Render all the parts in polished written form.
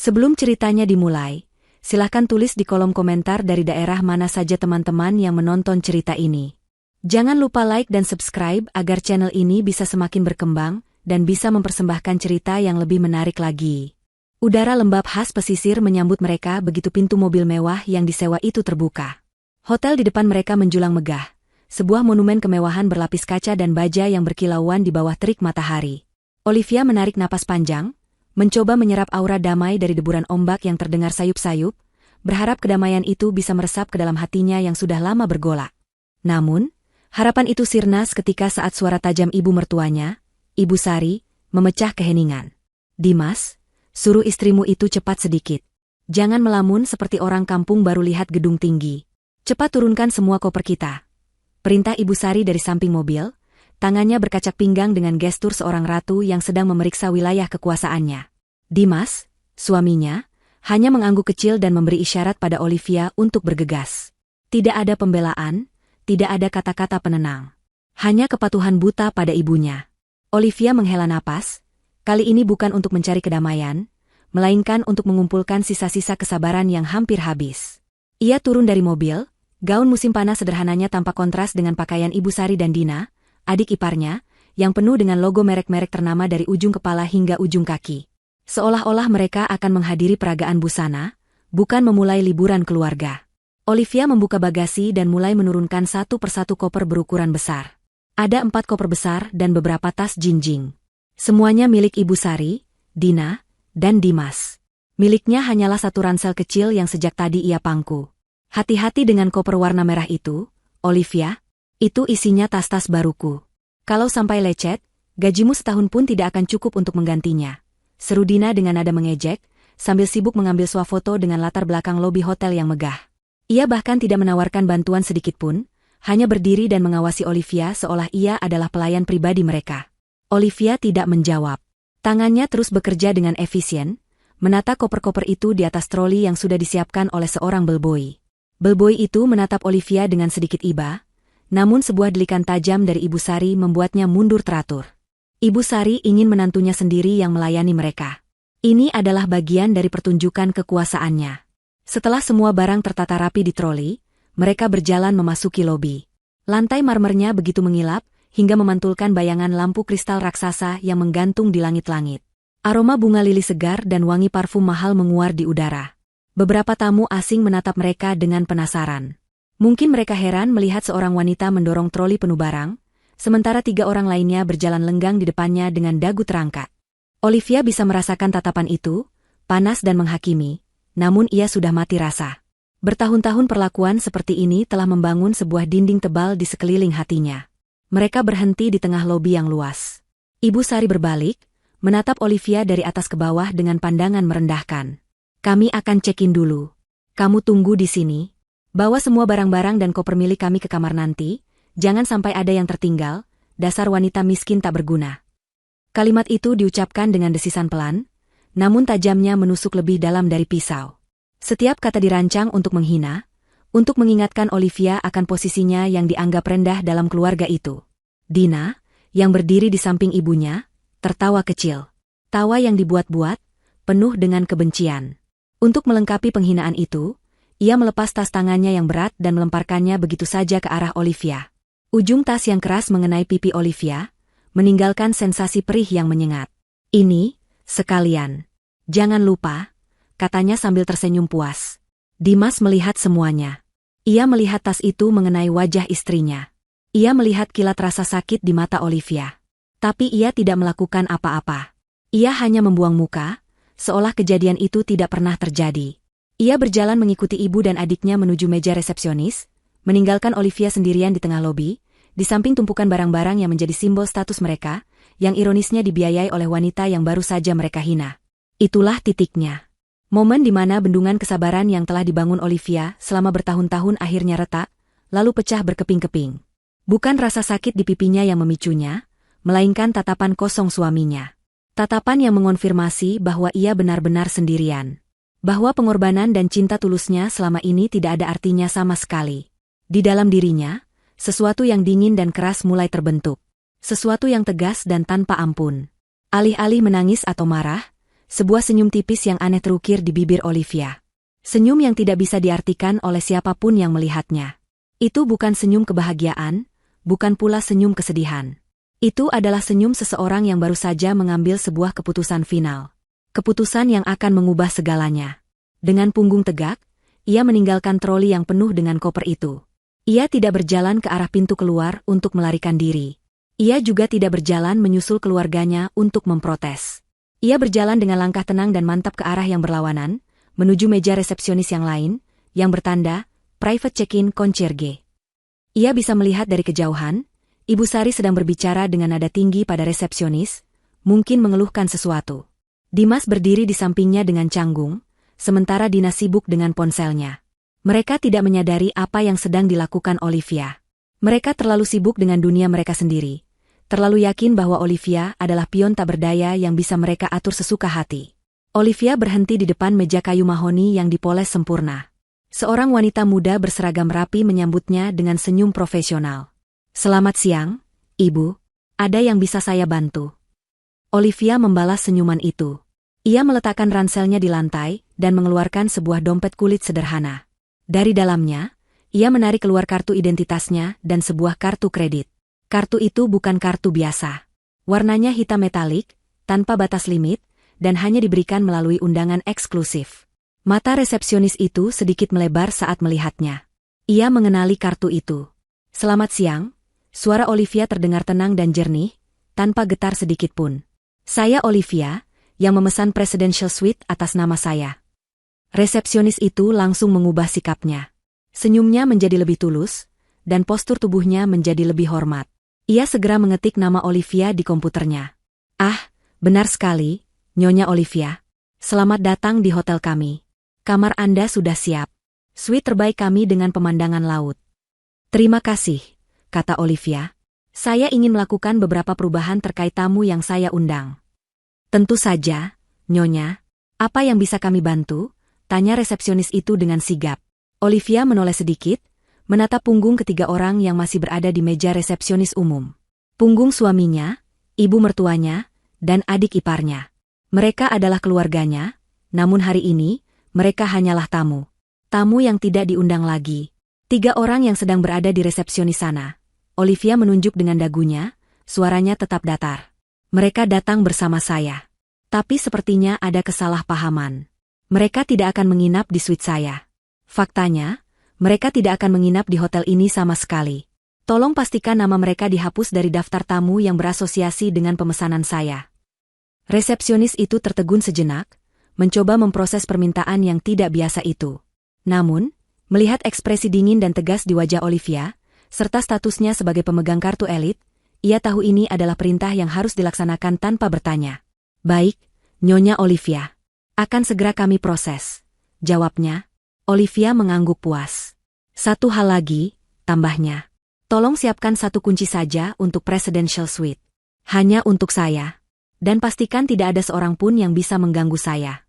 Sebelum ceritanya dimulai, silahkan tulis di kolom komentar dari daerah mana saja teman-teman yang menonton cerita ini. Jangan lupa like dan subscribe agar channel ini bisa semakin berkembang dan bisa mempersembahkan cerita yang lebih menarik lagi. Udara lembab khas pesisir menyambut mereka begitu pintu mobil mewah yang disewa itu terbuka. Hotel di depan mereka menjulang megah, sebuah monumen kemewahan berlapis kaca dan baja yang berkilauan di bawah terik matahari. Olivia menarik napas panjang, mencoba menyerap aura damai dari deburan ombak yang terdengar sayup-sayup, berharap kedamaian itu bisa meresap ke dalam hatinya yang sudah lama bergolak. Namun, harapan itu sirna ketika saat suara tajam ibu mertuanya, Ibu Sari, memecah keheningan. "Dimas, suruh istrimu itu cepat sedikit. Jangan melamun seperti orang kampung baru lihat gedung tinggi. Cepat turunkan semua koper kita." Perintah Ibu Sari dari samping mobil, tangannya berkacak pinggang dengan gestur seorang ratu yang sedang memeriksa wilayah kekuasaannya. Dimas, suaminya, hanya mengangguk kecil dan memberi isyarat pada Olivia untuk bergegas. Tidak ada pembelaan, tidak ada kata-kata penenang. Hanya kepatuhan buta pada ibunya. Olivia menghela napas, kali ini bukan untuk mencari kedamaian, melainkan untuk mengumpulkan sisa-sisa kesabaran yang hampir habis. Ia turun dari mobil, gaun musim panas sederhananya tampak kontras dengan pakaian Ibu Sari dan Dina, adik iparnya, yang penuh dengan logo merek-merek ternama dari ujung kepala hingga ujung kaki. Seolah-olah mereka akan menghadiri peragaan busana, bukan memulai liburan keluarga. Olivia membuka bagasi dan mulai menurunkan satu persatu koper berukuran besar. Ada 4 koper besar dan beberapa tas jinjing. Semuanya milik Ibu Sari, Dina, dan Dimas. Miliknya hanyalah satu ransel kecil yang sejak tadi ia pangku. "Hati-hati dengan koper warna merah itu, Olivia. Itu isinya tas-tas baruku. Kalau sampai lecet, gajimu setahun pun tidak akan cukup untuk menggantinya," seru Dina dengan nada mengejek, sambil sibuk mengambil swafoto dengan latar belakang lobi hotel yang megah. Ia bahkan tidak menawarkan bantuan sedikitpun, hanya berdiri dan mengawasi Olivia seolah ia adalah pelayan pribadi mereka. Olivia tidak menjawab. Tangannya terus bekerja dengan efisien, menata koper-koper itu di atas troli yang sudah disiapkan oleh seorang bellboy. Bellboy itu menatap Olivia dengan sedikit iba, namun sebuah delikan tajam dari Ibu Sari membuatnya mundur teratur. Ibu Sari ingin menantunya sendiri yang melayani mereka. Ini adalah bagian dari pertunjukan kekuasaannya. Setelah semua barang tertata rapi di troli, mereka berjalan memasuki lobi. Lantai marmernya begitu mengilap, hingga memantulkan bayangan lampu kristal raksasa yang menggantung di langit-langit. Aroma bunga lili segar dan wangi parfum mahal menguar di udara. Beberapa tamu asing menatap mereka dengan penasaran. Mungkin mereka heran melihat seorang wanita mendorong troli penuh barang, sementara 3 orang lainnya berjalan lenggang di depannya dengan dagu terangkat. Olivia bisa merasakan tatapan itu, panas dan menghakimi, namun ia sudah mati rasa. Bertahun-tahun perlakuan seperti ini telah membangun sebuah dinding tebal di sekeliling hatinya. Mereka berhenti di tengah lobi yang luas. Ibu Sari berbalik, menatap Olivia dari atas ke bawah dengan pandangan merendahkan. "Kami akan cekin dulu. Kamu tunggu di sini. Bawa semua barang-barang dan koper milik kami ke kamar nanti, jangan sampai ada yang tertinggal, dasar wanita miskin tak berguna." Kalimat itu diucapkan dengan desisan pelan, namun tajamnya menusuk lebih dalam dari pisau. Setiap kata dirancang untuk menghina, untuk mengingatkan Olivia akan posisinya yang dianggap rendah dalam keluarga itu. Dina, yang berdiri di samping ibunya, tertawa kecil. Tawa yang dibuat-buat, penuh dengan kebencian. Untuk melengkapi penghinaan itu, ia melepas tas tangannya yang berat dan melemparkannya begitu saja ke arah Olivia. Ujung tas yang keras mengenai pipi Olivia, meninggalkan sensasi perih yang menyengat. "Ini, sekalian. Jangan lupa," katanya sambil tersenyum puas. Dimas melihat semuanya. Ia melihat tas itu mengenai wajah istrinya. Ia melihat kilat rasa sakit di mata Olivia. Tapi ia tidak melakukan apa-apa. Ia hanya membuang muka, seolah kejadian itu tidak pernah terjadi. Ia berjalan mengikuti ibu dan adiknya menuju meja resepsionis, meninggalkan Olivia sendirian di tengah lobi, di samping tumpukan barang-barang yang menjadi simbol status mereka, yang ironisnya dibiayai oleh wanita yang baru saja mereka hina. Itulah titiknya. Momen di mana bendungan kesabaran yang telah dibangun Olivia selama bertahun-tahun akhirnya retak, lalu pecah berkeping-keping. Bukan rasa sakit di pipinya yang memicunya, melainkan tatapan kosong suaminya. Tatapan yang mengonfirmasi bahwa ia benar-benar sendirian. Bahwa pengorbanan dan cinta tulusnya selama ini tidak ada artinya sama sekali. Di dalam dirinya, sesuatu yang dingin dan keras mulai terbentuk. Sesuatu yang tegas dan tanpa ampun. Alih-alih menangis atau marah, Sebuah senyum tipis yang aneh terukir di bibir Olivia. Senyum yang tidak bisa diartikan oleh siapapun yang melihatnya. Itu bukan senyum kebahagiaan, bukan pula senyum kesedihan. Itu adalah senyum seseorang yang baru saja mengambil sebuah keputusan final. Keputusan yang akan mengubah segalanya. Dengan punggung tegak, ia meninggalkan troli yang penuh dengan koper itu. Ia tidak berjalan ke arah pintu keluar untuk melarikan diri. Ia juga tidak berjalan menyusul keluarganya untuk memprotes. Ia berjalan dengan langkah tenang dan mantap ke arah yang berlawanan, menuju meja resepsionis yang lain, yang bertanda, Private Check-in Concierge. Ia bisa melihat dari kejauhan, Ibu Sari sedang berbicara dengan nada tinggi pada resepsionis, mungkin mengeluhkan sesuatu. Dimas berdiri di sampingnya dengan canggung, sementara Dina sibuk dengan ponselnya. Mereka tidak menyadari apa yang sedang dilakukan Olivia. Mereka terlalu sibuk dengan dunia mereka sendiri. Terlalu yakin bahwa Olivia adalah pion tak berdaya yang bisa mereka atur sesuka hati. Olivia berhenti di depan meja kayu mahoni yang dipoles sempurna. Seorang wanita muda berseragam rapi menyambutnya dengan senyum profesional. "Selamat siang, Ibu. Ada yang bisa saya bantu?" Olivia membalas senyuman itu. Ia meletakkan ranselnya di lantai dan mengeluarkan sebuah dompet kulit sederhana. Dari dalamnya, ia menarik keluar kartu identitasnya dan sebuah kartu kredit. Kartu itu bukan kartu biasa. Warnanya hitam metalik, tanpa batas limit, dan hanya diberikan melalui undangan eksklusif. Mata resepsionis itu sedikit melebar saat melihatnya. Ia mengenali kartu itu. "Selamat siang," suara Olivia terdengar tenang dan jernih, tanpa getar sedikit pun. "Saya Olivia, yang memesan Presidential Suite atas nama saya." Resepsionis itu langsung mengubah sikapnya. Senyumnya menjadi lebih tulus, dan postur tubuhnya menjadi lebih hormat. Ia segera mengetik nama Olivia di komputernya. "Ah, benar sekali, Nyonya Olivia. Selamat datang di hotel kami. Kamar Anda sudah siap. Suite terbaik kami dengan pemandangan laut." "Terima kasih," kata Olivia. "Saya ingin melakukan beberapa perubahan terkait tamu yang saya undang." "Tentu saja, Nyonya. Apa yang bisa kami bantu?" tanya resepsionis itu dengan sigap. Olivia menoleh sedikit, menatap punggung ketiga orang yang masih berada di meja resepsionis umum. Punggung suaminya, ibu mertuanya, dan adik iparnya. Mereka adalah keluarganya, namun hari ini, mereka hanyalah tamu. Tamu yang tidak diundang lagi. 3 orang yang sedang berada di resepsionis sana. Olivia menunjuk dengan dagunya, suaranya tetap datar. "Mereka datang bersama saya. Tapi sepertinya ada kesalahpahaman. Mereka tidak akan menginap di suite saya. Faktanya, mereka tidak akan menginap di hotel ini sama sekali. Tolong pastikan nama mereka dihapus dari daftar tamu yang berasosiasi dengan pemesanan saya." Resepsionis itu tertegun sejenak, mencoba memproses permintaan yang tidak biasa itu. Namun, melihat ekspresi dingin dan tegas di wajah Olivia, serta statusnya sebagai pemegang kartu elit, ia tahu ini adalah perintah yang harus dilaksanakan tanpa bertanya. "Baik, Nyonya Olivia. Akan segera kami proses," jawabnya. Olivia mengangguk puas. "Satu hal lagi," tambahnya. "Tolong siapkan 1 kunci saja untuk Presidential Suite. Hanya untuk saya. Dan pastikan tidak ada seorang pun yang bisa mengganggu saya."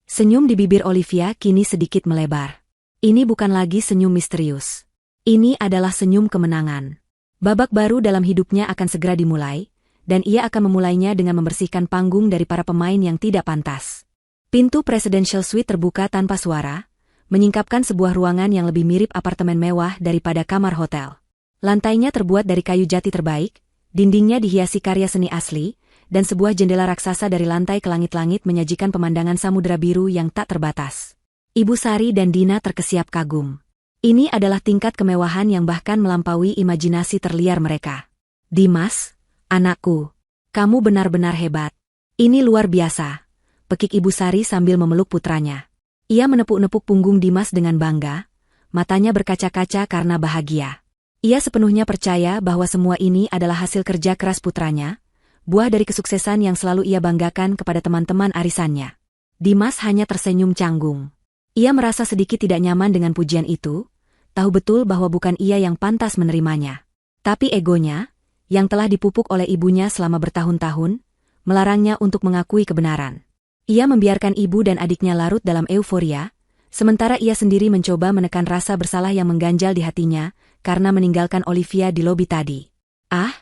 Senyum di bibir Olivia kini sedikit melebar. Ini bukan lagi senyum misterius. Ini adalah senyum kemenangan. Babak baru dalam hidupnya akan segera dimulai, dan ia akan memulainya dengan membersihkan panggung dari para pemain yang tidak pantas. Pintu Presidential Suite terbuka tanpa suara, menyingkapkan sebuah ruangan yang lebih mirip apartemen mewah daripada kamar hotel. Lantainya terbuat dari kayu jati terbaik, dindingnya dihiasi karya seni asli, dan sebuah jendela raksasa dari lantai ke langit-langit menyajikan pemandangan samudera biru yang tak terbatas. Ibu Sari dan Dina terkesiap kagum. Ini adalah tingkat kemewahan yang bahkan melampaui imajinasi terliar mereka. "Dimas, anakku, kamu benar-benar hebat. Ini luar biasa," pekik Ibu Sari sambil memeluk putranya. Ia menepuk-nepuk punggung Dimas dengan bangga, matanya berkaca-kaca karena bahagia. Ia sepenuhnya percaya bahwa semua ini adalah hasil kerja keras putranya, buah dari kesuksesan yang selalu ia banggakan kepada teman-teman arisannya. Dimas hanya tersenyum canggung. Ia merasa sedikit tidak nyaman dengan pujian itu, tahu betul bahwa bukan ia yang pantas menerimanya. Tapi egonya, yang telah dipupuk oleh ibunya selama bertahun-tahun, melarangnya untuk mengakui kebenaran. Ia membiarkan ibu dan adiknya larut dalam euforia, sementara ia sendiri mencoba menekan rasa bersalah yang mengganjal di hatinya karena meninggalkan Olivia di lobi tadi. "Ah,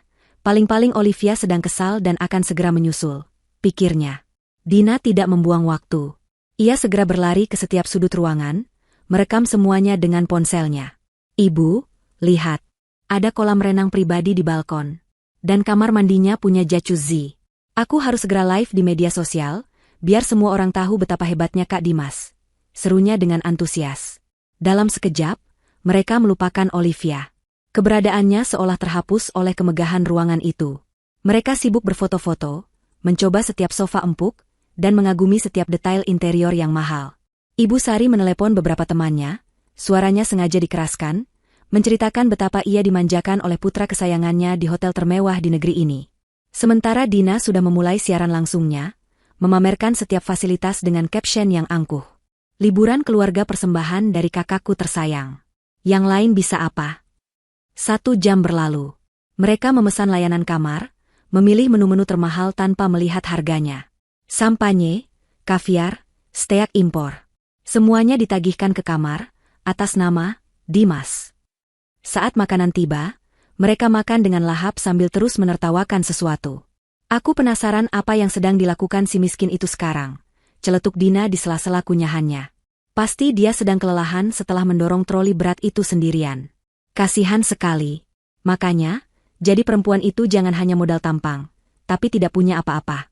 paling-paling Olivia sedang kesal dan akan segera menyusul," pikirnya. Dina tidak membuang waktu. Ia segera berlari ke setiap sudut ruangan, merekam semuanya dengan ponselnya. Ibu, lihat. Ada kolam renang pribadi di balkon. Dan kamar mandinya punya jacuzzi. Aku harus segera live di media sosial, biar semua orang tahu betapa hebatnya Kak Dimas. Serunya dengan antusias. Dalam sekejap, mereka melupakan Olivia. Keberadaannya seolah terhapus oleh kemegahan ruangan itu. Mereka sibuk berfoto-foto, mencoba setiap sofa empuk, dan mengagumi setiap detail interior yang mahal. Ibu Sari menelepon beberapa temannya, suaranya sengaja dikeraskan, menceritakan betapa ia dimanjakan oleh putra kesayangannya di hotel termewah di negeri ini. Sementara Dina sudah memulai siaran langsungnya, memamerkan setiap fasilitas dengan caption yang angkuh. Liburan keluarga persembahan dari kakakku tersayang. Yang lain bisa apa? 1 jam berlalu. Mereka memesan layanan kamar, memilih menu-menu termahal tanpa melihat harganya. Sampanye, kaviar, steak impor. Semuanya ditagihkan ke kamar, atas nama Dimas. Saat makanan tiba, mereka makan dengan lahap sambil terus menertawakan sesuatu. Aku penasaran apa yang sedang dilakukan si miskin itu sekarang, celetuk Dina di sela-sela kunyahannya. Pasti dia sedang kelelahan setelah mendorong troli berat itu sendirian. Kasihan sekali. Makanya, jadi perempuan itu jangan hanya modal tampang, tapi tidak punya apa-apa.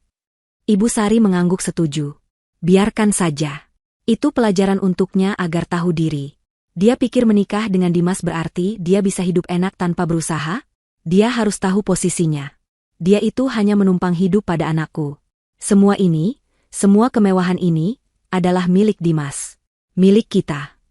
Ibu Sari mengangguk setuju. Biarkan saja. Itu pelajaran untuknya agar tahu diri. Dia pikir menikah dengan Dimas berarti dia bisa hidup enak tanpa berusaha? Dia harus tahu posisinya. Dia itu hanya menumpang hidup pada anakku. Semua ini, semua kemewahan ini, adalah milik Dimas. Milik kita.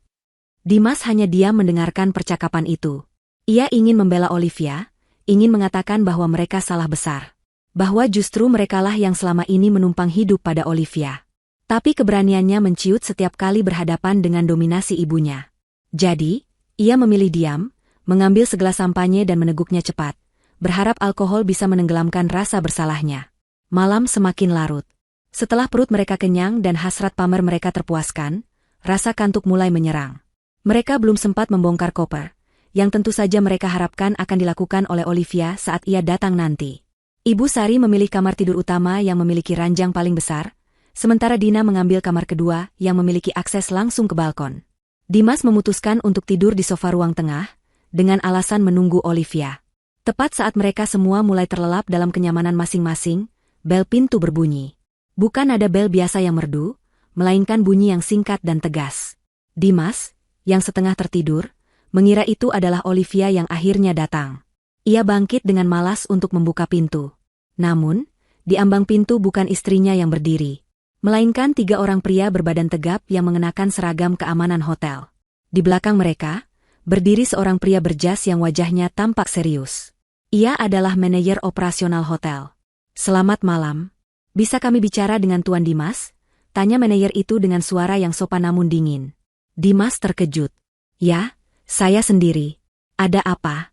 Dimas hanya diam mendengarkan percakapan itu. Ia ingin membela Olivia, ingin mengatakan bahwa mereka salah besar. Bahwa justru merekalah yang selama ini menumpang hidup pada Olivia. Tapi keberaniannya menciut setiap kali berhadapan dengan dominasi ibunya. Jadi, ia memilih diam, mengambil segelas sampanye dan meneguknya cepat, berharap alkohol bisa menenggelamkan rasa bersalahnya. Malam semakin larut. Setelah perut mereka kenyang dan hasrat pamer mereka terpuaskan, rasa kantuk mulai menyerang. Mereka belum sempat membongkar koper, yang tentu saja mereka harapkan akan dilakukan oleh Olivia saat ia datang nanti. Ibu Sari memilih kamar tidur utama yang memiliki ranjang paling besar, sementara Dina mengambil kamar kedua yang memiliki akses langsung ke balkon. Dimas memutuskan untuk tidur di sofa ruang tengah, dengan alasan menunggu Olivia. Tepat saat mereka semua mulai terlelap dalam kenyamanan masing-masing, bel pintu berbunyi. Bukan ada bel biasa yang merdu, melainkan bunyi yang singkat dan tegas. Dimas, yang setengah tertidur, mengira itu adalah Olivia yang akhirnya datang. Ia bangkit dengan malas untuk membuka pintu. Namun, di ambang pintu bukan istrinya yang berdiri, melainkan 3 orang pria berbadan tegap yang mengenakan seragam keamanan hotel. Di belakang mereka, berdiri seorang pria berjas yang wajahnya tampak serius. Ia adalah manajer operasional hotel. Selamat malam. Bisa kami bicara dengan Tuan Dimas? Tanya manajer itu dengan suara yang sopan namun dingin. Dimas terkejut. Ya, saya sendiri. Ada apa?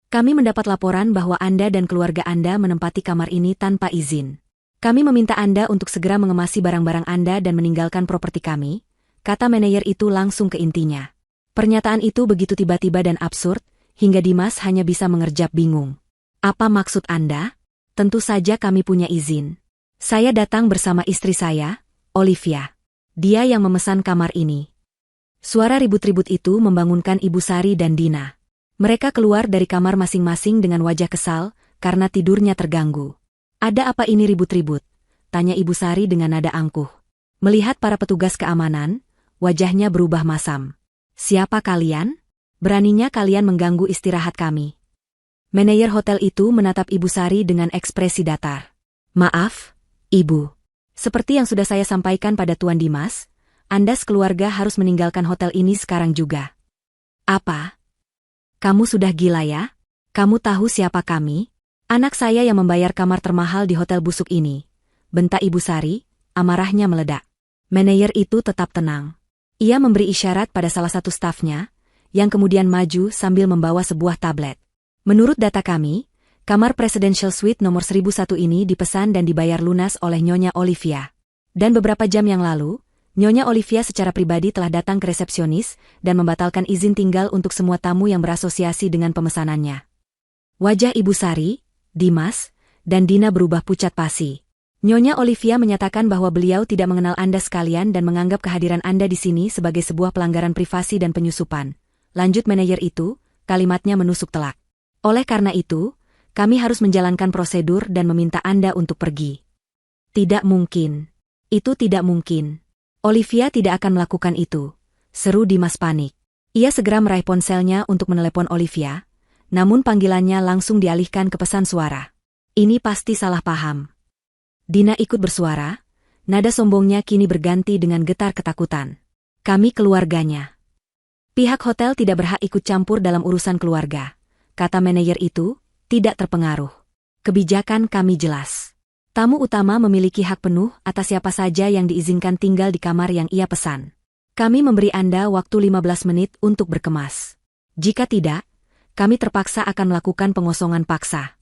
Kami mendapat laporan bahwa Anda dan keluarga Anda menempati kamar ini tanpa izin. Kami meminta Anda untuk segera mengemasi barang-barang Anda dan meninggalkan properti kami, kata manajer itu langsung ke intinya. Pernyataan itu begitu tiba-tiba dan absurd, hingga Dimas hanya bisa mengerjap bingung. Apa maksud Anda? Tentu saja kami punya izin. Saya datang bersama istri saya, Olivia. Dia yang memesan kamar ini. Suara ribut-ribut itu membangunkan Ibu Sari dan Dina. Mereka keluar dari kamar masing-masing dengan wajah kesal, karena tidurnya terganggu. Ada apa ini ribut-ribut? Tanya Ibu Sari dengan nada angkuh. Melihat para petugas keamanan, wajahnya berubah masam. Siapa kalian? Beraninya kalian mengganggu istirahat kami. Manajer hotel itu menatap Ibu Sari dengan ekspresi datar. Maaf, Ibu. Seperti yang sudah saya sampaikan pada Tuan Dimas, Anda sekeluarga harus meninggalkan hotel ini sekarang juga. Apa? Kamu sudah gila ya? Kamu tahu siapa kami? Anak saya yang membayar kamar termahal di hotel busuk ini. Bentak Ibu Sari, amarahnya meledak. Manajer itu tetap tenang. Ia memberi isyarat pada salah satu stafnya, yang kemudian maju sambil membawa sebuah tablet. Menurut data kami, kamar Presidential Suite nomor 1001 ini dipesan dan dibayar lunas oleh Nyonya Olivia. Dan beberapa jam yang lalu, Nyonya Olivia secara pribadi telah datang ke resepsionis dan membatalkan izin tinggal untuk semua tamu yang berasosiasi dengan pemesanannya. Wajah Ibu Sari, Dimas, dan Dina berubah pucat pasi. Nyonya Olivia menyatakan bahwa beliau tidak mengenal Anda sekalian dan menganggap kehadiran Anda di sini sebagai sebuah pelanggaran privasi dan penyusupan. Lanjut manajer itu, kalimatnya menusuk telak. Oleh karena itu, kami harus menjalankan prosedur dan meminta Anda untuk pergi. Tidak mungkin. Itu tidak mungkin. Olivia tidak akan melakukan itu, seru Dimas panik. Ia segera meraih ponselnya untuk menelepon Olivia, namun panggilannya langsung dialihkan ke pesan suara. Ini pasti salah paham. Dina ikut bersuara, nada sombongnya kini berganti dengan getar ketakutan. Kami keluarganya. Pihak hotel tidak berhak ikut campur dalam urusan keluarga, kata manajer itu, tidak terpengaruh. Kebijakan kami jelas. Tamu utama memiliki hak penuh atas siapa saja yang diizinkan tinggal di kamar yang ia pesan. Kami memberi Anda waktu 15 menit untuk berkemas. Jika tidak, kami terpaksa akan melakukan pengosongan paksa.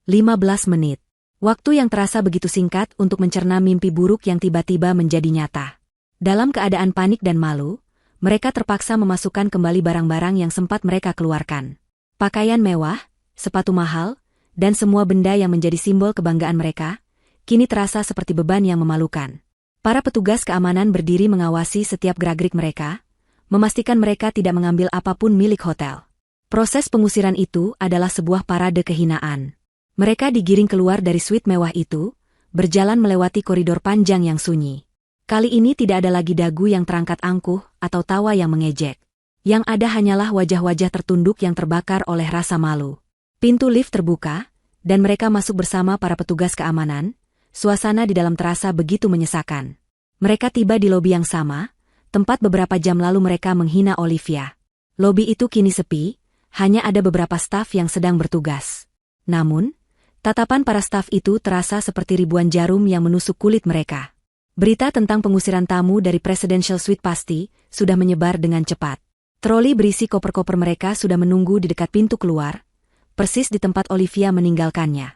15 menit. Waktu yang terasa begitu singkat untuk mencerna mimpi buruk yang tiba-tiba menjadi nyata. Dalam keadaan panik dan malu, mereka terpaksa memasukkan kembali barang-barang yang sempat mereka keluarkan. Pakaian mewah, sepatu mahal, dan semua benda yang menjadi simbol kebanggaan mereka, kini terasa seperti beban yang memalukan. Para petugas keamanan berdiri mengawasi setiap gerak-gerik mereka, memastikan mereka tidak mengambil apapun milik hotel. Proses pengusiran itu adalah sebuah parade kehinaan. Mereka digiring keluar dari suite mewah itu, berjalan melewati koridor panjang yang sunyi. Kali ini tidak ada lagi dagu yang terangkat angkuh atau tawa yang mengejek. Yang ada hanyalah wajah-wajah tertunduk yang terbakar oleh rasa malu. Pintu lift terbuka, dan mereka masuk bersama para petugas keamanan. Suasana di dalam terasa begitu menyesakan. Mereka tiba di lobi yang sama, tempat beberapa jam lalu mereka menghina Olivia. Lobi itu kini sepi, hanya ada beberapa staf yang sedang bertugas. Namun, tatapan para staf itu terasa seperti ribuan jarum yang menusuk kulit mereka. Berita tentang pengusiran tamu dari Presidential Suite pasti sudah menyebar dengan cepat. Troli berisi koper-koper mereka sudah menunggu di dekat pintu keluar, persis di tempat Olivia meninggalkannya.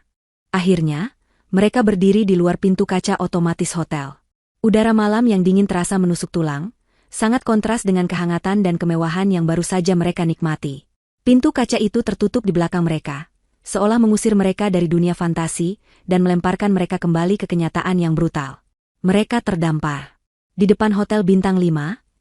Akhirnya, mereka berdiri di luar pintu kaca otomatis hotel. Udara malam yang dingin terasa menusuk tulang, sangat kontras dengan kehangatan dan kemewahan yang baru saja mereka nikmati. Pintu kaca itu tertutup di belakang mereka, seolah mengusir mereka dari dunia fantasi dan melemparkan mereka kembali ke kenyataan yang brutal. Mereka terdampar di depan hotel bintang 5,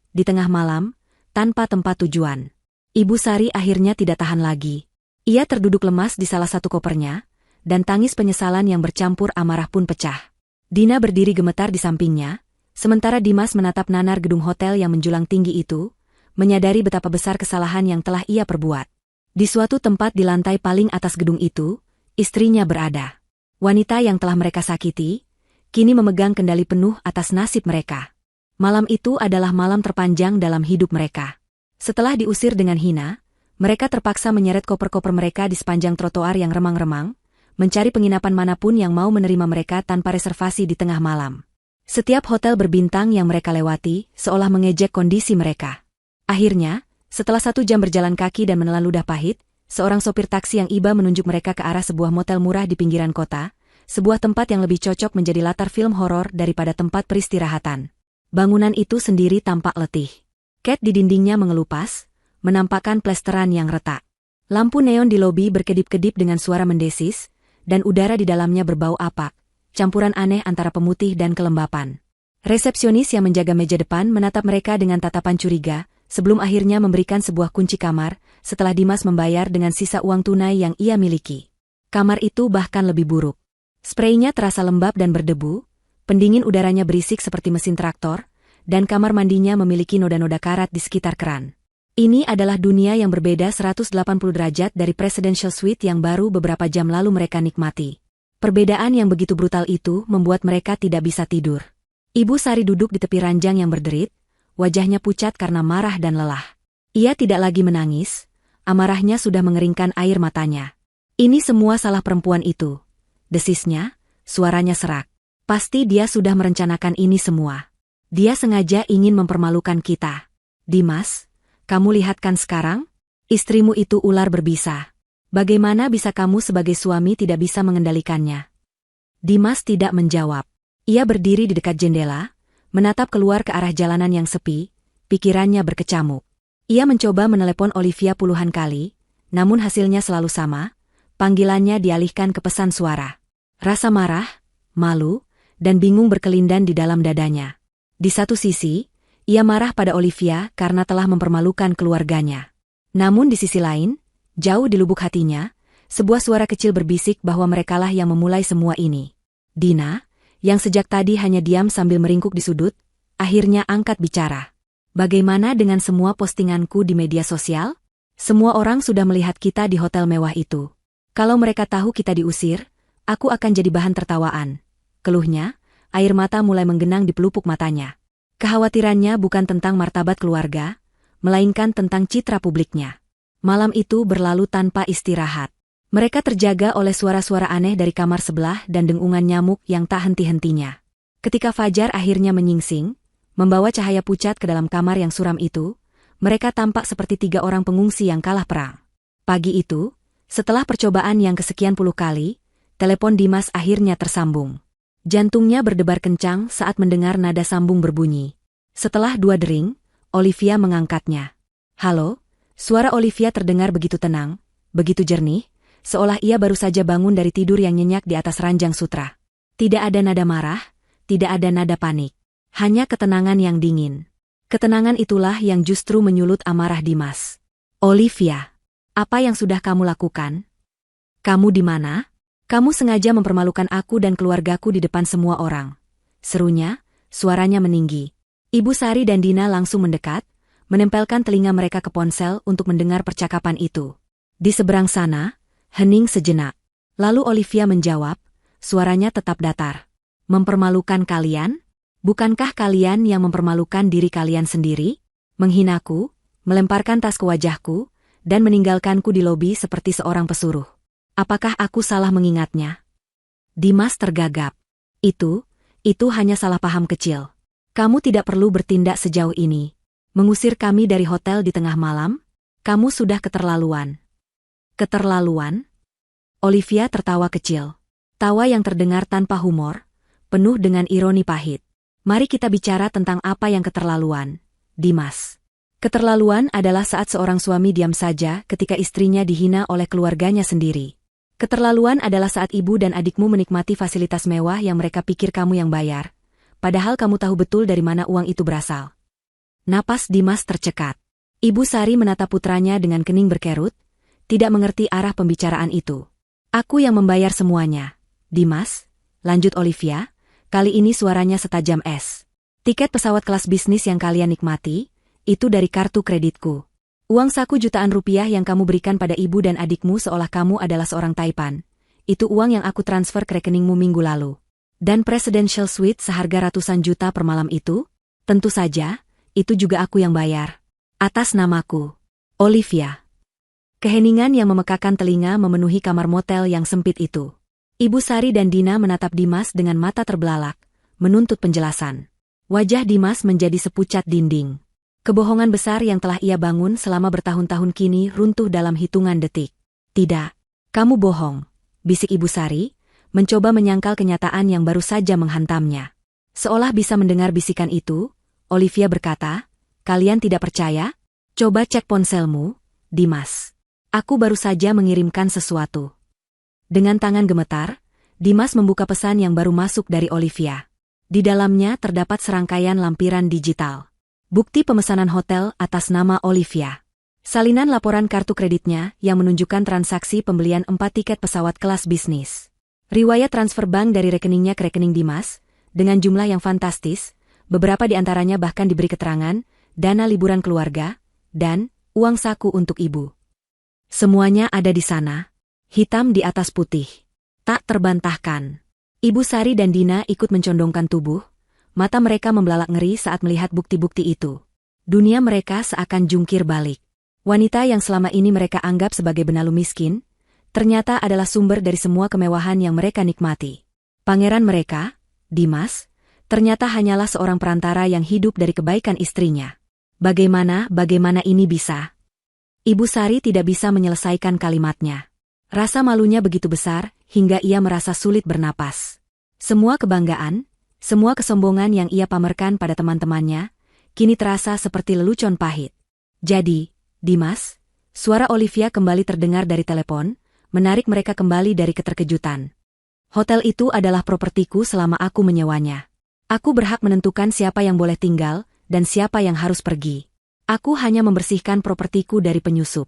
di tengah malam, tanpa tempat tujuan. Ibu Sari akhirnya tidak tahan lagi. Ia terduduk lemas di salah satu kopernya, dan tangis penyesalan yang bercampur amarah pun pecah. Dina berdiri gemetar di sampingnya, sementara Dimas menatap nanar gedung hotel yang menjulang tinggi itu, menyadari betapa besar kesalahan yang telah ia perbuat. Di suatu tempat di lantai paling atas gedung itu, istrinya berada. Wanita yang telah mereka sakiti, kini memegang kendali penuh atas nasib mereka. Malam itu adalah malam terpanjang dalam hidup mereka. Setelah diusir dengan hina, mereka terpaksa menyeret koper-koper mereka di sepanjang trotoar yang remang-remang, mencari penginapan manapun yang mau menerima mereka tanpa reservasi di tengah malam. Setiap hotel berbintang yang mereka lewati, seolah mengejek kondisi mereka. Akhirnya, setelah 1 jam berjalan kaki dan menelan ludah pahit, seorang sopir taksi yang iba menunjuk mereka ke arah sebuah motel murah di pinggiran kota, sebuah tempat yang lebih cocok menjadi latar film horor daripada tempat peristirahatan. Bangunan itu sendiri tampak letih. Cat di dindingnya mengelupas, menampakkan plesteran yang retak. Lampu neon di lobi berkedip-kedip dengan suara mendesis, dan udara di dalamnya berbau apak, campuran aneh antara pemutih dan kelembapan. Resepsionis yang menjaga meja depan menatap mereka dengan tatapan curiga, sebelum akhirnya memberikan sebuah kunci kamar, setelah Dimas membayar dengan sisa uang tunai yang ia miliki. Kamar itu bahkan lebih buruk. Spraynya terasa lembab dan berdebu, pendingin udaranya berisik seperti mesin traktor, dan kamar mandinya memiliki noda-noda karat di sekitar keran. Ini adalah dunia yang berbeda 180 derajat dari Presidential Suite yang baru beberapa jam lalu mereka nikmati. Perbedaan yang begitu brutal itu membuat mereka tidak bisa tidur. Ibu Sari duduk di tepi ranjang yang berderit, wajahnya pucat karena marah dan lelah. Ia tidak lagi menangis, amarahnya sudah mengeringkan air matanya. Ini semua salah perempuan itu. Desisnya, suaranya serak. Pasti dia sudah merencanakan ini semua. Dia sengaja ingin mempermalukan kita. Dimas, kamu lihat kan sekarang? Istrimu itu ular berbisa. Bagaimana bisa kamu sebagai suami tidak bisa mengendalikannya? Dimas tidak menjawab. Ia berdiri di dekat jendela, menatap keluar ke arah jalanan yang sepi, pikirannya berkecamuk. Ia mencoba menelepon Olivia puluhan kali, namun hasilnya selalu sama, panggilannya dialihkan ke pesan suara. Rasa marah, malu, dan bingung berkelindan di dalam dadanya. Di satu sisi, ia marah pada Olivia karena telah mempermalukan keluarganya. Namun di sisi lain, jauh di lubuk hatinya, sebuah suara kecil berbisik bahwa merekalah yang memulai semua ini. Dina, yang sejak tadi hanya diam sambil meringkuk di sudut, akhirnya angkat bicara. Bagaimana dengan semua postinganku di media sosial? Semua orang sudah melihat kita di hotel mewah itu. Kalau mereka tahu kita diusir, aku akan jadi bahan tertawaan. Keluhnya, air mata mulai menggenang di pelupuk matanya. Kekhawatirannya bukan tentang martabat keluarga, melainkan tentang citra publiknya. Malam itu berlalu tanpa istirahat. Mereka terjaga oleh suara-suara aneh dari kamar sebelah dan dengungan nyamuk yang tak henti-hentinya. Ketika fajar akhirnya menyingsing, membawa cahaya pucat ke dalam kamar yang suram itu, mereka tampak seperti 3 orang pengungsi yang kalah perang. Pagi itu, setelah percobaan yang kesekian puluh kali, telepon Dimas akhirnya tersambung. Jantungnya berdebar kencang saat mendengar nada sambung berbunyi. Setelah 2 dering, Olivia mengangkatnya. Halo, suara Olivia terdengar begitu tenang, begitu jernih, seolah ia baru saja bangun dari tidur yang nyenyak di atas ranjang sutra. Tidak ada nada marah, tidak ada nada panik. Hanya ketenangan yang dingin. Ketenangan itulah yang justru menyulut amarah Dimas. Olivia, apa yang sudah kamu lakukan? Kamu di mana? Kamu sengaja mempermalukan aku dan keluargaku di depan semua orang. Serunya, suaranya meninggi. Ibu Sari dan Dina langsung mendekat, menempelkan telinga mereka ke ponsel untuk mendengar percakapan itu. Di seberang sana, hening sejenak. Lalu Olivia menjawab, suaranya tetap datar. Mempermalukan kalian? Bukankah kalian yang mempermalukan diri kalian sendiri? Menghinaku, melemparkan tas ke wajahku, dan meninggalkanku di lobi seperti seorang pesuruh. Apakah aku salah mengingatnya? Dimas tergagap. Itu hanya salah paham kecil. Kamu tidak perlu bertindak sejauh ini. Mengusir kami dari hotel di tengah malam? Kamu sudah keterlaluan. Keterlaluan? Olivia tertawa kecil. Tawa yang terdengar tanpa humor, penuh dengan ironi pahit. Mari kita bicara tentang apa yang keterlaluan, Dimas. Keterlaluan adalah saat seorang suami diam saja ketika istrinya dihina oleh keluarganya sendiri. Keterlaluan adalah saat ibu dan adikmu menikmati fasilitas mewah yang mereka pikir kamu yang bayar, padahal kamu tahu betul dari mana uang itu berasal. Napas Dimas tercekat. Ibu Sari menatap putranya dengan kening berkerut, tidak mengerti arah pembicaraan itu. Aku yang membayar semuanya, Dimas, lanjut Olivia. Kali ini suaranya setajam es. Tiket pesawat kelas bisnis yang kalian nikmati, itu dari kartu kreditku. Uang saku jutaan rupiah yang kamu berikan pada ibu dan adikmu seolah kamu adalah seorang taipan. Itu uang yang aku transfer ke rekeningmu minggu lalu. Dan presidential suite seharga ratusan juta per malam itu? Tentu saja, itu juga aku yang bayar. Atas namaku. Olivia. Keheningan yang memekakan telinga memenuhi kamar motel yang sempit itu. Ibu Sari dan Dina menatap Dimas dengan mata terbelalak, menuntut penjelasan. Wajah Dimas menjadi sepucat dinding. Kebohongan besar yang telah ia bangun selama bertahun-tahun kini runtuh dalam hitungan detik. Tidak, kamu bohong, bisik Ibu Sari, mencoba menyangkal kenyataan yang baru saja menghantamnya. Seolah bisa mendengar bisikan itu, Olivia berkata, kalian tidak percaya? Coba cek ponselmu, Dimas. Aku baru saja mengirimkan sesuatu. Dengan tangan gemetar, Dimas membuka pesan yang baru masuk dari Olivia. Di dalamnya terdapat serangkaian lampiran digital. Bukti pemesanan hotel atas nama Olivia. Salinan laporan kartu kreditnya yang menunjukkan transaksi pembelian 4 tiket pesawat kelas bisnis. Riwayat transfer bank dari rekeningnya ke rekening Dimas, dengan jumlah yang fantastis, beberapa di antaranya bahkan diberi keterangan, dana liburan keluarga, dan uang saku untuk ibu. Semuanya ada di sana. Hitam di atas putih. Tak terbantahkan. Ibu Sari dan Dina ikut mencondongkan tubuh, mata mereka membelalak ngeri saat melihat bukti-bukti itu. Dunia mereka seakan jungkir balik. Wanita yang selama ini mereka anggap sebagai benalu miskin, ternyata adalah sumber dari semua kemewahan yang mereka nikmati. Pangeran mereka, Dimas, ternyata hanyalah seorang perantara yang hidup dari kebaikan istrinya. Bagaimana ini bisa? Ibu Sari tidak bisa menyelesaikan kalimatnya. Rasa malunya begitu besar, hingga ia merasa sulit bernapas. Semua kebanggaan, semua kesombongan yang ia pamerkan pada teman-temannya, kini terasa seperti lelucon pahit. Jadi, Dimas, suara Olivia kembali terdengar dari telepon, menarik mereka kembali dari keterkejutan. Hotel itu adalah propertiku selama aku menyewanya. Aku berhak menentukan siapa yang boleh tinggal dan siapa yang harus pergi. Aku hanya membersihkan propertiku dari penyusup.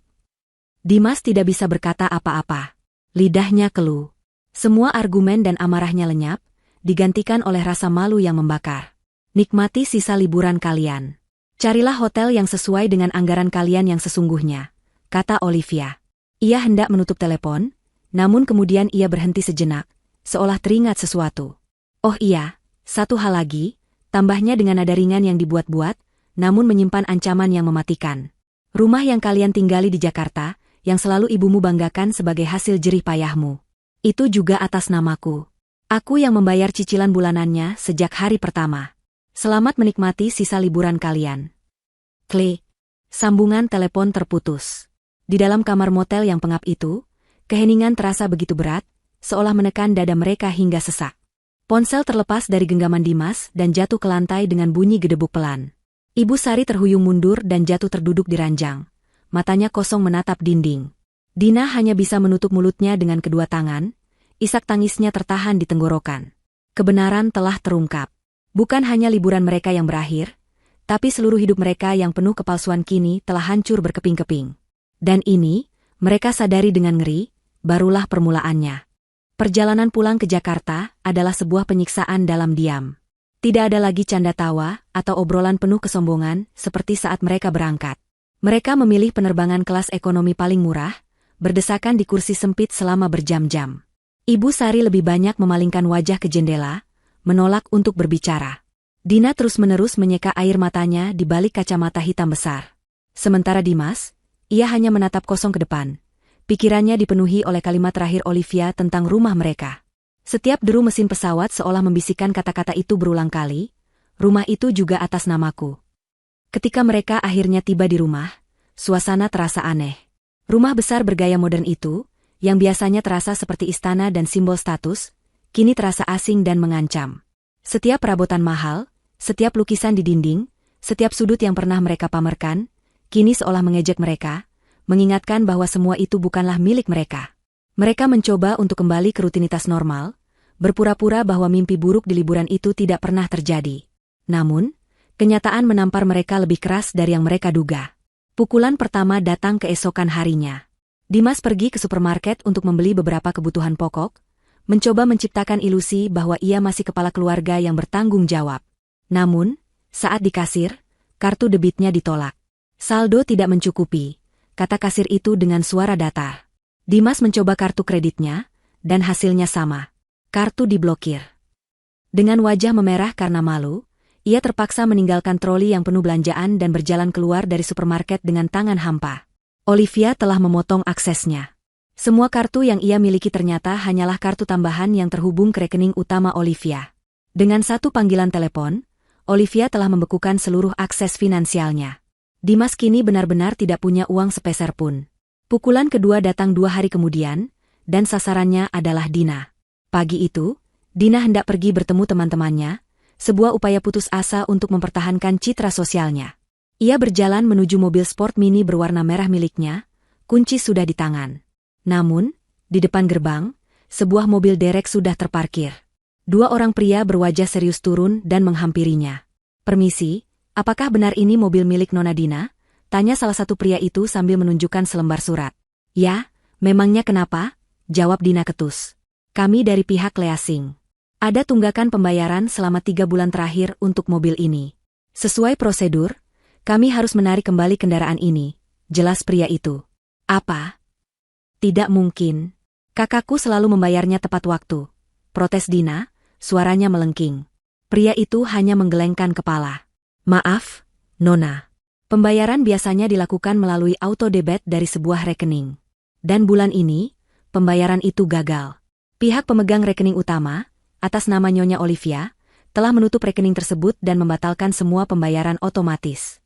Dimas tidak bisa berkata apa-apa. Lidahnya keluh. Semua argumen dan amarahnya lenyap, digantikan oleh rasa malu yang membakar. Nikmati sisa liburan kalian. Carilah hotel yang sesuai dengan anggaran kalian yang sesungguhnya, kata Olivia. Ia hendak menutup telepon, namun kemudian ia berhenti sejenak, seolah teringat sesuatu. Oh iya, satu hal lagi, tambahnya dengan nada ringan yang dibuat-buat, namun menyimpan ancaman yang mematikan. Rumah yang kalian tinggali di Jakarta, yang selalu ibumu banggakan sebagai hasil jerih payahmu. Itu juga atas namaku. Aku yang membayar cicilan bulanannya sejak hari pertama. Selamat menikmati sisa liburan kalian. Klik. Sambungan telepon terputus. Di dalam kamar motel yang pengap itu, keheningan terasa begitu berat, seolah menekan dada mereka hingga sesak. Ponsel terlepas dari genggaman Dimas dan jatuh ke lantai dengan bunyi gedebuk pelan. Ibu Sari terhuyung mundur dan jatuh terduduk di ranjang. Matanya kosong menatap dinding. Dina hanya bisa menutup mulutnya dengan kedua tangan, isak tangisnya tertahan di tenggorokan. Kebenaran telah terungkap. Bukan hanya liburan mereka yang berakhir, tapi seluruh hidup mereka yang penuh kepalsuan kini telah hancur berkeping-keping. Dan ini, mereka sadari dengan ngeri, barulah permulaannya. Perjalanan pulang ke Jakarta adalah sebuah penyiksaan dalam diam. Tidak ada lagi canda tawa atau obrolan penuh kesombongan seperti saat mereka berangkat. Mereka memilih penerbangan kelas ekonomi paling murah, berdesakan di kursi sempit selama berjam-jam. Ibu Sari lebih banyak memalingkan wajah ke jendela, menolak untuk berbicara. Dina terus-menerus menyeka air matanya di balik kacamata hitam besar. Sementara Dimas, ia hanya menatap kosong ke depan. Pikirannya dipenuhi oleh kalimat terakhir Olivia tentang rumah mereka. Setiap deru mesin pesawat seolah membisikkan kata-kata itu berulang kali, rumah itu juga atas namaku. Ketika mereka akhirnya tiba di rumah, suasana terasa aneh. Rumah besar bergaya modern itu, yang biasanya terasa seperti istana dan simbol status, kini terasa asing dan mengancam. Setiap perabotan mahal, setiap lukisan di dinding, setiap sudut yang pernah mereka pamerkan, kini seolah mengejek mereka, mengingatkan bahwa semua itu bukanlah milik mereka. Mereka mencoba untuk kembali ke rutinitas normal, berpura-pura bahwa mimpi buruk di liburan itu tidak pernah terjadi. Namun, kenyataan menampar mereka lebih keras dari yang mereka duga. Pukulan pertama datang keesokan harinya. Dimas pergi ke supermarket untuk membeli beberapa kebutuhan pokok, mencoba menciptakan ilusi bahwa ia masih kepala keluarga yang bertanggung jawab. Namun, saat di kasir, kartu debitnya ditolak. Saldo tidak mencukupi, kata kasir itu dengan suara datar. Dimas mencoba kartu kreditnya, dan hasilnya sama. Kartu diblokir. Dengan wajah memerah karena malu, ia terpaksa meninggalkan troli yang penuh belanjaan dan berjalan keluar dari supermarket dengan tangan hampa. Olivia telah memotong aksesnya. Semua kartu yang ia miliki ternyata hanyalah kartu tambahan yang terhubung ke rekening utama Olivia. Dengan satu panggilan telepon, Olivia telah membekukan seluruh akses finansialnya. Dimas kini benar-benar tidak punya uang sepeser pun. Pukulan kedua datang 2 hari kemudian, dan sasarannya adalah Dina. Pagi itu, Dina hendak pergi bertemu teman-temannya, sebuah upaya putus asa untuk mempertahankan citra sosialnya. Ia berjalan menuju mobil sport mini berwarna merah miliknya, kunci sudah di tangan. Namun, di depan gerbang, sebuah mobil derek sudah terparkir. 2 orang pria berwajah serius turun dan menghampirinya. "Permisi, apakah benar ini mobil milik Nona Dina?" tanya salah satu pria itu sambil menunjukkan selembar surat. "Ya, memangnya kenapa?" jawab Dina ketus. "Kami dari pihak leasing. Ada tunggakan pembayaran selama 3 bulan terakhir untuk mobil ini. Sesuai prosedur, kami harus menarik kembali kendaraan ini," jelas pria itu. "Apa? Tidak mungkin. Kakakku selalu membayarnya tepat waktu," protes Dina, suaranya melengking. Pria itu hanya menggelengkan kepala. "Maaf, Nona. Pembayaran biasanya dilakukan melalui auto debit dari sebuah rekening. Dan bulan ini, pembayaran itu gagal. Pihak pemegang rekening utama, atas nama Nyonya Olivia, telah menutup rekening tersebut dan membatalkan semua pembayaran otomatis."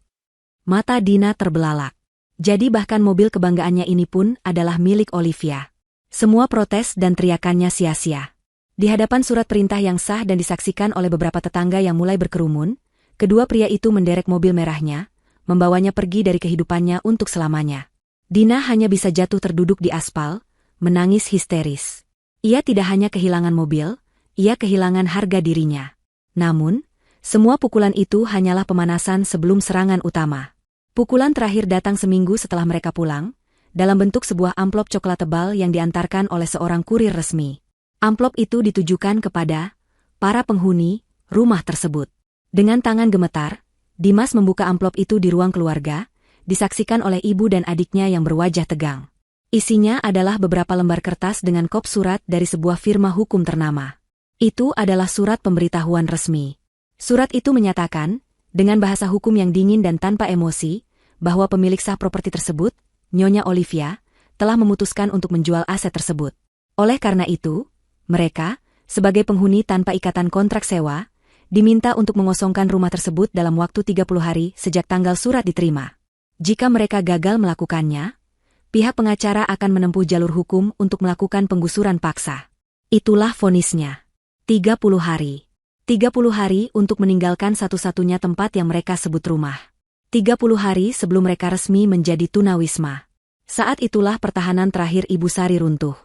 Mata Dina terbelalak. Jadi bahkan mobil kebanggaannya ini pun adalah milik Olivia. Semua protes dan teriakannya sia-sia. Di hadapan surat perintah yang sah dan disaksikan oleh beberapa tetangga yang mulai berkerumun, kedua pria itu menderek mobil merahnya, membawanya pergi dari kehidupannya untuk selamanya. Dina hanya bisa jatuh terduduk di aspal, menangis histeris. Ia tidak hanya kehilangan mobil, ia kehilangan harga dirinya. Namun, semua pukulan itu hanyalah pemanasan sebelum serangan utama. Pukulan terakhir datang seminggu setelah mereka pulang, dalam bentuk sebuah amplop coklat tebal yang diantarkan oleh seorang kurir resmi. Amplop itu ditujukan kepada para penghuni rumah tersebut. Dengan tangan gemetar, Dimas membuka amplop itu di ruang keluarga, disaksikan oleh ibu dan adiknya yang berwajah tegang. Isinya adalah beberapa lembar kertas dengan kop surat dari sebuah firma hukum ternama. Itu adalah surat pemberitahuan resmi. Surat itu menyatakan, dengan bahasa hukum yang dingin dan tanpa emosi, bahwa pemilik sah properti tersebut, Nyonya Olivia, telah memutuskan untuk menjual aset tersebut. Oleh karena itu, mereka, sebagai penghuni tanpa ikatan kontrak sewa, diminta untuk mengosongkan rumah tersebut dalam waktu 30 hari sejak tanggal surat diterima. Jika mereka gagal melakukannya, pihak pengacara akan menempuh jalur hukum untuk melakukan penggusuran paksa. Itulah vonisnya. 30 hari. 30 hari untuk meninggalkan satu-satunya tempat yang mereka sebut rumah. 30 hari sebelum mereka resmi menjadi tunawisma. Saat itulah pertahanan terakhir Ibu Sari runtuh.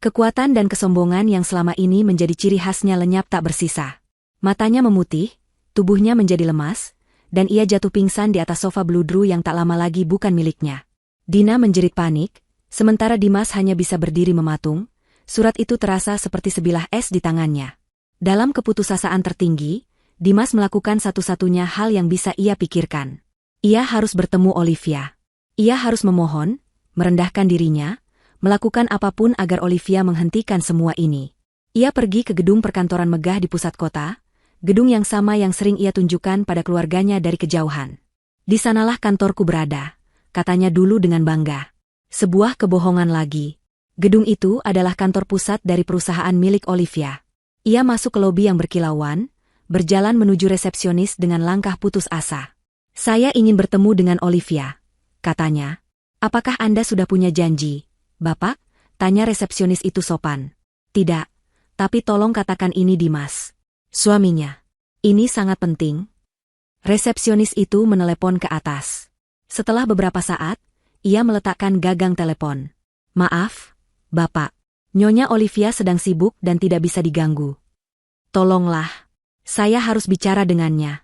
Kekuatan dan kesombongan yang selama ini menjadi ciri khasnya lenyap tak bersisa. Matanya memutih, tubuhnya menjadi lemas, dan ia jatuh pingsan di atas sofa bludru yang tak lama lagi bukan miliknya. Dina menjerit panik, sementara Dimas hanya bisa berdiri mematung. Surat itu terasa seperti sebilah es di tangannya. Dalam keputusasaan tertinggi, Dimas melakukan satu-satunya hal yang bisa ia pikirkan. Ia harus bertemu Olivia. Ia harus memohon, merendahkan dirinya, melakukan apapun agar Olivia menghentikan semua ini. Ia pergi ke gedung perkantoran megah di pusat kota, gedung yang sama yang sering ia tunjukkan pada keluarganya dari kejauhan. Di sanalah kantorku berada, katanya dulu dengan bangga. Sebuah kebohongan lagi. Gedung itu adalah kantor pusat dari perusahaan milik Olivia. Ia masuk ke lobi yang berkilauan, berjalan menuju resepsionis dengan langkah putus asa. Saya ingin bertemu dengan Olivia, katanya. Apakah Anda sudah punya janji, Bapak? Tanya resepsionis itu sopan. Tidak, tapi tolong katakan ini Dimas. Suaminya. Ini sangat penting. Resepsionis itu menelepon ke atas. Setelah beberapa saat, ia meletakkan gagang telepon. Maaf, Bapak. Nyonya Olivia sedang sibuk dan tidak bisa diganggu. Tolonglah. Saya harus bicara dengannya.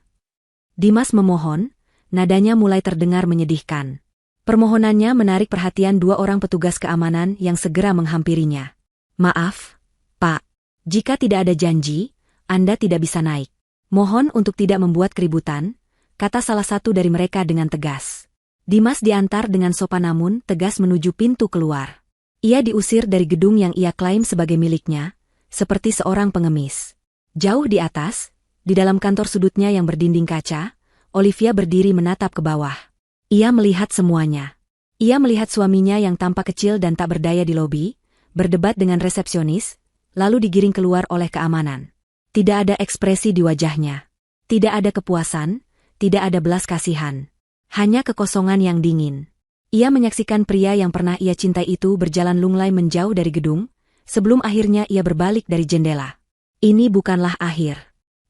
Dimas memohon, nadanya mulai terdengar menyedihkan. Permohonannya menarik perhatian dua orang petugas keamanan yang segera menghampirinya. Maaf, Pak. Jika tidak ada janji, Anda tidak bisa naik. Mohon untuk tidak membuat keributan, kata salah satu dari mereka dengan tegas. Dimas diantar dengan sopan namun tegas menuju pintu keluar. Ia diusir dari gedung yang ia klaim sebagai miliknya, seperti seorang pengemis. Jauh di atas, di dalam kantor sudutnya yang berdinding kaca, Olivia berdiri menatap ke bawah. Ia melihat semuanya. Ia melihat suaminya yang tampak kecil dan tak berdaya di lobi, berdebat dengan resepsionis, lalu digiring keluar oleh keamanan. Tidak ada ekspresi di wajahnya. Tidak ada kepuasan, tidak ada belas kasihan. Hanya kekosongan yang dingin. Ia menyaksikan pria yang pernah ia cintai itu berjalan lunglai menjauh dari gedung, sebelum akhirnya ia berbalik dari jendela. Ini bukanlah akhir.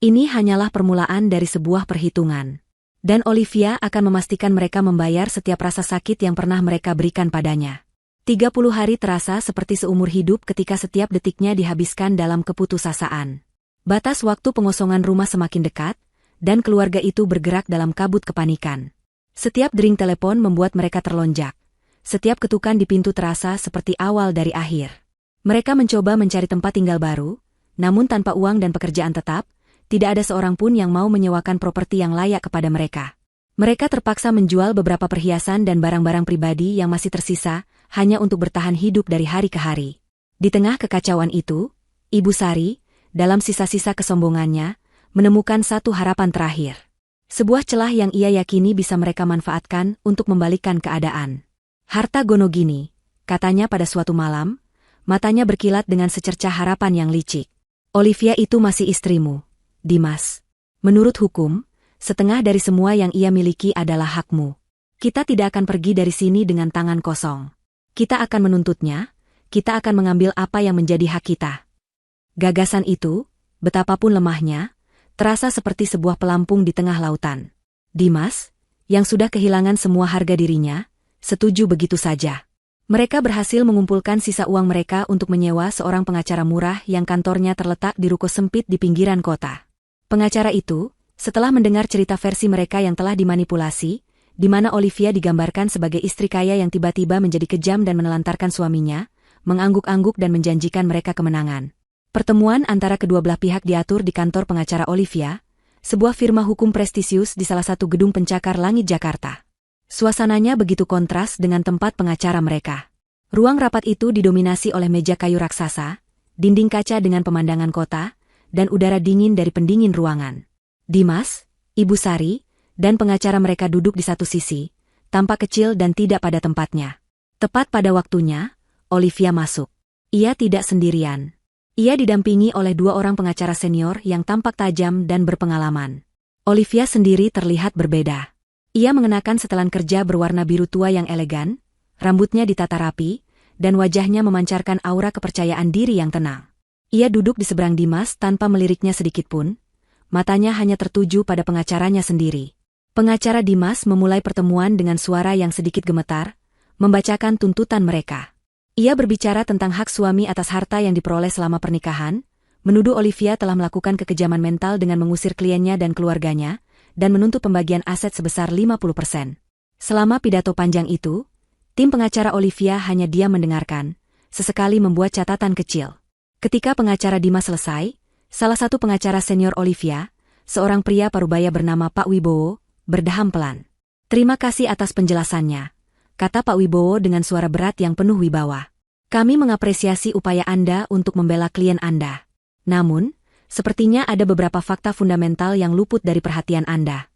Ini hanyalah permulaan dari sebuah perhitungan. Dan Olivia akan memastikan mereka membayar setiap rasa sakit yang pernah mereka berikan padanya. 30 hari terasa seperti seumur hidup ketika setiap detiknya dihabiskan dalam keputusasaan. Batas waktu pengosongan rumah semakin dekat, dan keluarga itu bergerak dalam kabut kepanikan. Setiap dering telepon membuat mereka terlonjak. Setiap ketukan di pintu terasa seperti awal dari akhir. Mereka mencoba mencari tempat tinggal baru, namun tanpa uang dan pekerjaan tetap, tidak ada seorang pun yang mau menyewakan properti yang layak kepada mereka. Mereka terpaksa menjual beberapa perhiasan dan barang-barang pribadi yang masih tersisa, hanya untuk bertahan hidup dari hari ke hari. Di tengah kekacauan itu, Ibu Sari, dalam sisa-sisa kesombongannya, menemukan satu harapan terakhir. Sebuah celah yang ia yakini bisa mereka manfaatkan untuk membalikkan keadaan. Harta Gonogini, katanya pada suatu malam, matanya berkilat dengan secercah harapan yang licik. Olivia itu masih istrimu, Dimas. Menurut hukum, setengah dari semua yang ia miliki adalah hakmu. Kita tidak akan pergi dari sini dengan tangan kosong. Kita akan menuntutnya, kita akan mengambil apa yang menjadi hak kita. Gagasan itu, betapapun lemahnya, terasa seperti sebuah pelampung di tengah lautan. Dimas, yang sudah kehilangan semua harga dirinya, setuju begitu saja. Mereka berhasil mengumpulkan sisa uang mereka untuk menyewa seorang pengacara murah yang kantornya terletak di ruko sempit di pinggiran kota. Pengacara itu, setelah mendengar cerita versi mereka yang telah dimanipulasi, di mana Olivia digambarkan sebagai istri kaya yang tiba-tiba menjadi kejam dan menelantarkan suaminya, mengangguk-angguk dan menjanjikan mereka kemenangan. Pertemuan antara kedua belah pihak diatur di kantor pengacara Olivia, sebuah firma hukum prestisius di salah satu gedung pencakar langit Jakarta. Suasananya begitu kontras dengan tempat pengacara mereka. Ruang rapat itu didominasi oleh meja kayu raksasa, dinding kaca dengan pemandangan kota, dan udara dingin dari pendingin ruangan. Dimas, Ibu Sari, dan pengacara mereka duduk di satu sisi, tampak kecil dan tidak pada tempatnya. Tepat pada waktunya, Olivia masuk. Ia tidak sendirian. Ia didampingi oleh dua orang pengacara senior yang tampak tajam dan berpengalaman. Olivia sendiri terlihat berbeda. Ia mengenakan setelan kerja berwarna biru tua yang elegan, rambutnya ditata rapi, dan wajahnya memancarkan aura kepercayaan diri yang tenang. Ia duduk di seberang Dimas tanpa meliriknya sedikitpun, matanya hanya tertuju pada pengacaranya sendiri. Pengacara Dimas memulai pertemuan dengan suara yang sedikit gemetar, membacakan tuntutan mereka. Ia berbicara tentang hak suami atas harta yang diperoleh selama pernikahan, menuduh Olivia telah melakukan kekejaman mental dengan mengusir kliennya dan keluarganya, dan menuntut pembagian aset sebesar 50%. Selama pidato panjang itu, tim pengacara Olivia hanya diam mendengarkan, sesekali membuat catatan kecil. Ketika pengacara Dimas selesai, salah satu pengacara senior Olivia, seorang pria parubaya bernama Pak Wibowo, berdeham pelan. "Terima kasih atas penjelasannya," kata Pak Wibowo dengan suara berat yang penuh wibawa. "Kami mengapresiasi upaya Anda untuk membela klien Anda. Namun, sepertinya ada beberapa fakta fundamental yang luput dari perhatian Anda."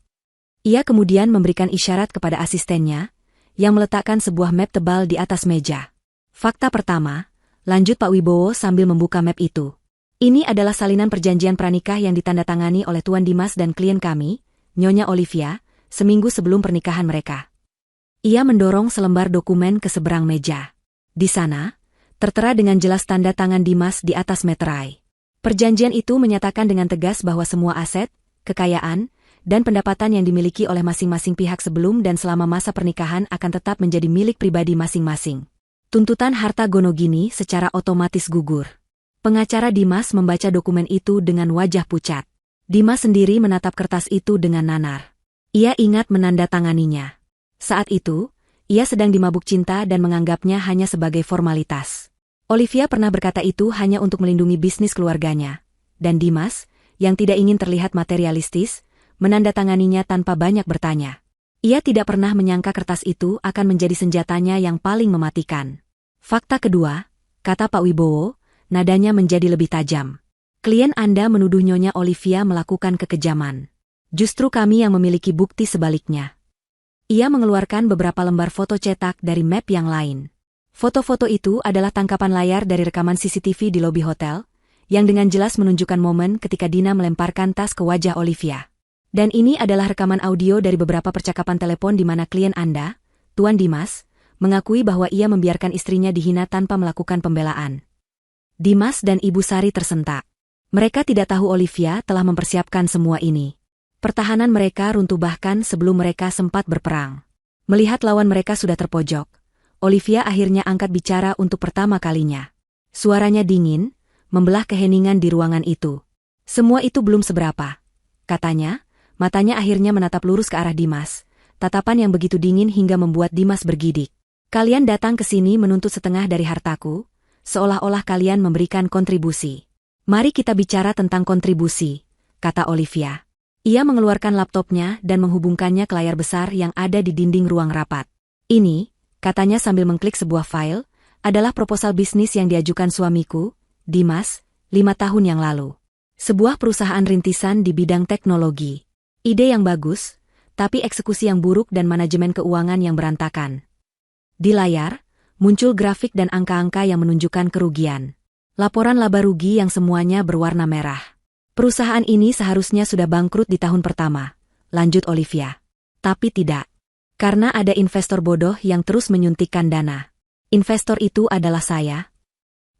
Ia kemudian memberikan isyarat kepada asistennya, yang meletakkan sebuah map tebal di atas meja. "Fakta pertama," lanjut Pak Wibowo sambil membuka map itu. "Ini adalah salinan perjanjian pranikah yang ditandatangani oleh Tuan Dimas dan klien kami, Nyonya Olivia, seminggu sebelum pernikahan mereka." Ia mendorong selembar dokumen ke seberang meja. Di sana, tertera dengan jelas tanda tangan Dimas di atas meterai. Perjanjian itu menyatakan dengan tegas bahwa semua aset, kekayaan, dan pendapatan yang dimiliki oleh masing-masing pihak sebelum dan selama masa pernikahan akan tetap menjadi milik pribadi masing-masing. Tuntutan harta Gonogini secara otomatis gugur. Pengacara Dimas membaca dokumen itu dengan wajah pucat. Dimas sendiri menatap kertas itu dengan nanar. Ia ingat menandatanganinya. Saat itu, ia sedang dimabuk cinta dan menganggapnya hanya sebagai formalitas. Olivia pernah berkata itu hanya untuk melindungi bisnis keluarganya. Dan Dimas, yang tidak ingin terlihat materialistis, menandatanganinya tanpa banyak bertanya. Ia tidak pernah menyangka kertas itu akan menjadi senjatanya yang paling mematikan. "Fakta kedua," kata Pak Wibowo, nadanya menjadi lebih tajam. "Klien Anda menuduh Nyonya Olivia melakukan kekejaman. Justru kami yang memiliki bukti sebaliknya." Ia mengeluarkan beberapa lembar foto cetak dari map yang lain. Foto-foto itu adalah tangkapan layar dari rekaman CCTV di lobi hotel, yang dengan jelas menunjukkan momen ketika Dina melemparkan tas ke wajah Olivia. Dan ini adalah rekaman audio dari beberapa percakapan telepon di mana klien Anda, Tuan Dimas, mengakui bahwa ia membiarkan istrinya dihina tanpa melakukan pembelaan. Dimas dan Ibu Sari tersentak. Mereka tidak tahu Olivia telah mempersiapkan semua ini. Pertahanan mereka runtuh bahkan sebelum mereka sempat berperang. Melihat lawan mereka sudah terpojok, Olivia akhirnya angkat bicara untuk pertama kalinya. Suaranya dingin, membelah keheningan di ruangan itu. "Semua itu belum seberapa," katanya, matanya akhirnya menatap lurus ke arah Dimas, tatapan yang begitu dingin hingga membuat Dimas bergidik. "Kalian datang ke sini menuntut setengah dari hartaku, seolah-olah kalian memberikan kontribusi. Mari kita bicara tentang kontribusi," kata Olivia. Ia mengeluarkan laptopnya dan menghubungkannya ke layar besar yang ada di dinding ruang rapat. "Ini," katanya sambil mengklik sebuah file, "adalah proposal bisnis yang diajukan suamiku, Dimas, 5 tahun yang lalu. Sebuah perusahaan rintisan di bidang teknologi. Ide yang bagus, tapi eksekusi yang buruk dan manajemen keuangan yang berantakan." Di layar, muncul grafik dan angka-angka yang menunjukkan kerugian. Laporan laba rugi yang semuanya berwarna merah. "Perusahaan ini seharusnya sudah bangkrut di tahun pertama," lanjut Olivia. "Tapi tidak. Karena ada investor bodoh yang terus menyuntikkan dana. Investor itu adalah saya."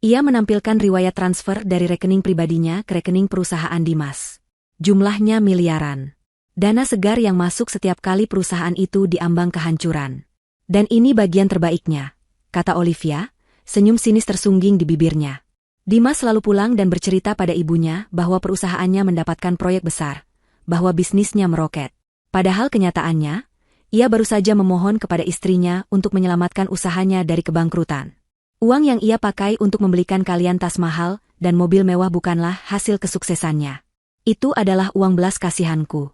Ia menampilkan riwayat transfer dari rekening pribadinya ke rekening perusahaan Dimas. Jumlahnya miliaran. Dana segar yang masuk setiap kali perusahaan itu diambang kehancuran. "Dan ini bagian terbaiknya," kata Olivia, senyum sinis tersungging di bibirnya. Dimas selalu pulang dan bercerita pada ibunya bahwa perusahaannya mendapatkan proyek besar, bahwa bisnisnya meroket. Padahal kenyataannya, ia baru saja memohon kepada istrinya untuk menyelamatkan usahanya dari kebangkrutan. Uang yang ia pakai untuk membelikan kalian tas mahal dan mobil mewah bukanlah hasil kesuksesannya. Itu adalah uang belas kasihanku.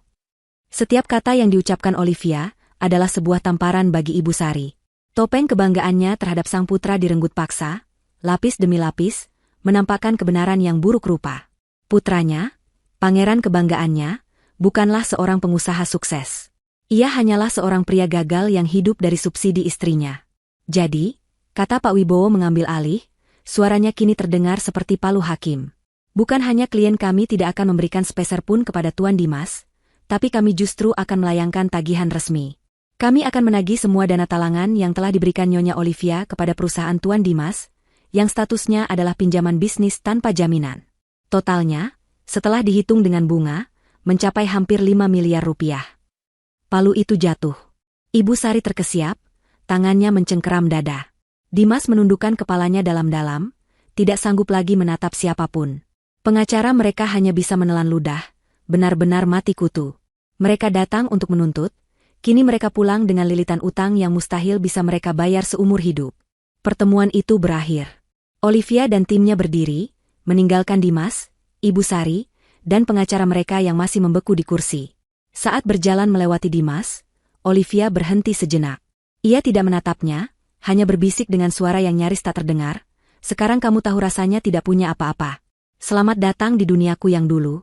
Setiap kata yang diucapkan Olivia adalah sebuah tamparan bagi Ibu Sari. Topeng kebanggaannya terhadap sang putra direnggut paksa, lapis demi lapis, menampakkan kebenaran yang buruk rupa. Putranya, pangeran kebanggaannya, bukanlah seorang pengusaha sukses. Ia hanyalah seorang pria gagal yang hidup dari subsidi istrinya. Jadi, kata Pak Wibowo mengambil alih, suaranya kini terdengar seperti palu hakim. Bukan hanya klien kami tidak akan memberikan sepeser pun kepada Tuan Dimas, tapi kami justru akan melayangkan tagihan resmi. Kami akan menagih semua dana talangan yang telah diberikan Nyonya Olivia kepada perusahaan Tuan Dimas, yang statusnya adalah pinjaman bisnis tanpa jaminan. Totalnya, setelah dihitung dengan bunga, mencapai hampir 5 miliar rupiah. Palu itu jatuh. Ibu Sari terkesiap, tangannya mencengkeram dada. Dimas menundukkan kepalanya dalam-dalam, tidak sanggup lagi menatap siapapun. Pengacara mereka hanya bisa menelan ludah, benar-benar mati kutu. Mereka datang untuk menuntut, kini mereka pulang dengan lilitan utang yang mustahil bisa mereka bayar seumur hidup. Pertemuan itu berakhir. Olivia dan timnya berdiri, meninggalkan Dimas, Ibu Sari, dan pengacara mereka yang masih membeku di kursi. Saat berjalan melewati Dimas, Olivia berhenti sejenak. Ia tidak menatapnya, hanya berbisik dengan suara yang nyaris tak terdengar, "Sekarang kamu tahu rasanya tidak punya apa-apa. Selamat datang di duniaku yang dulu."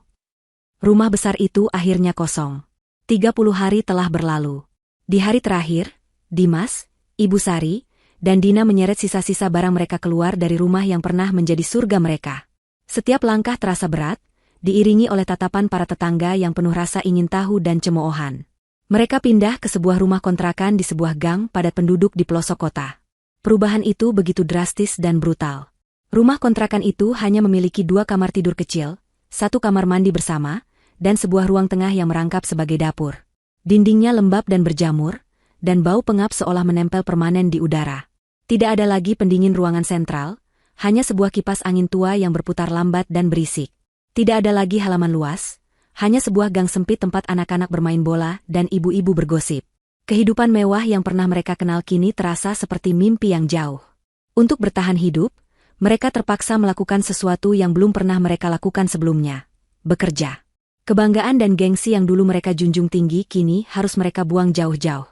Rumah besar itu akhirnya kosong. 30 hari telah berlalu. Di hari terakhir, Dimas, Ibu Sari, dan Dina menyeret sisa-sisa barang mereka keluar dari rumah yang pernah menjadi surga mereka. Setiap langkah terasa berat, diiringi oleh tatapan para tetangga yang penuh rasa ingin tahu dan cemoohan. Mereka pindah ke sebuah rumah kontrakan di sebuah gang padat penduduk di pelosok kota. Perubahan itu begitu drastis dan brutal. Rumah kontrakan itu hanya memiliki 2 kamar tidur kecil, 1 kamar mandi bersama, dan sebuah ruang tengah yang merangkap sebagai dapur. Dindingnya lembab dan berjamur, dan bau pengap seolah menempel permanen di udara. Tidak ada lagi pendingin ruangan sentral, hanya sebuah kipas angin tua yang berputar lambat dan berisik. Tidak ada lagi halaman luas, hanya sebuah gang sempit tempat anak-anak bermain bola dan ibu-ibu bergosip. Kehidupan mewah yang pernah mereka kenal kini terasa seperti mimpi yang jauh. Untuk bertahan hidup, mereka terpaksa melakukan sesuatu yang belum pernah mereka lakukan sebelumnya: bekerja. Kebanggaan dan gengsi yang dulu mereka junjung tinggi kini harus mereka buang jauh-jauh.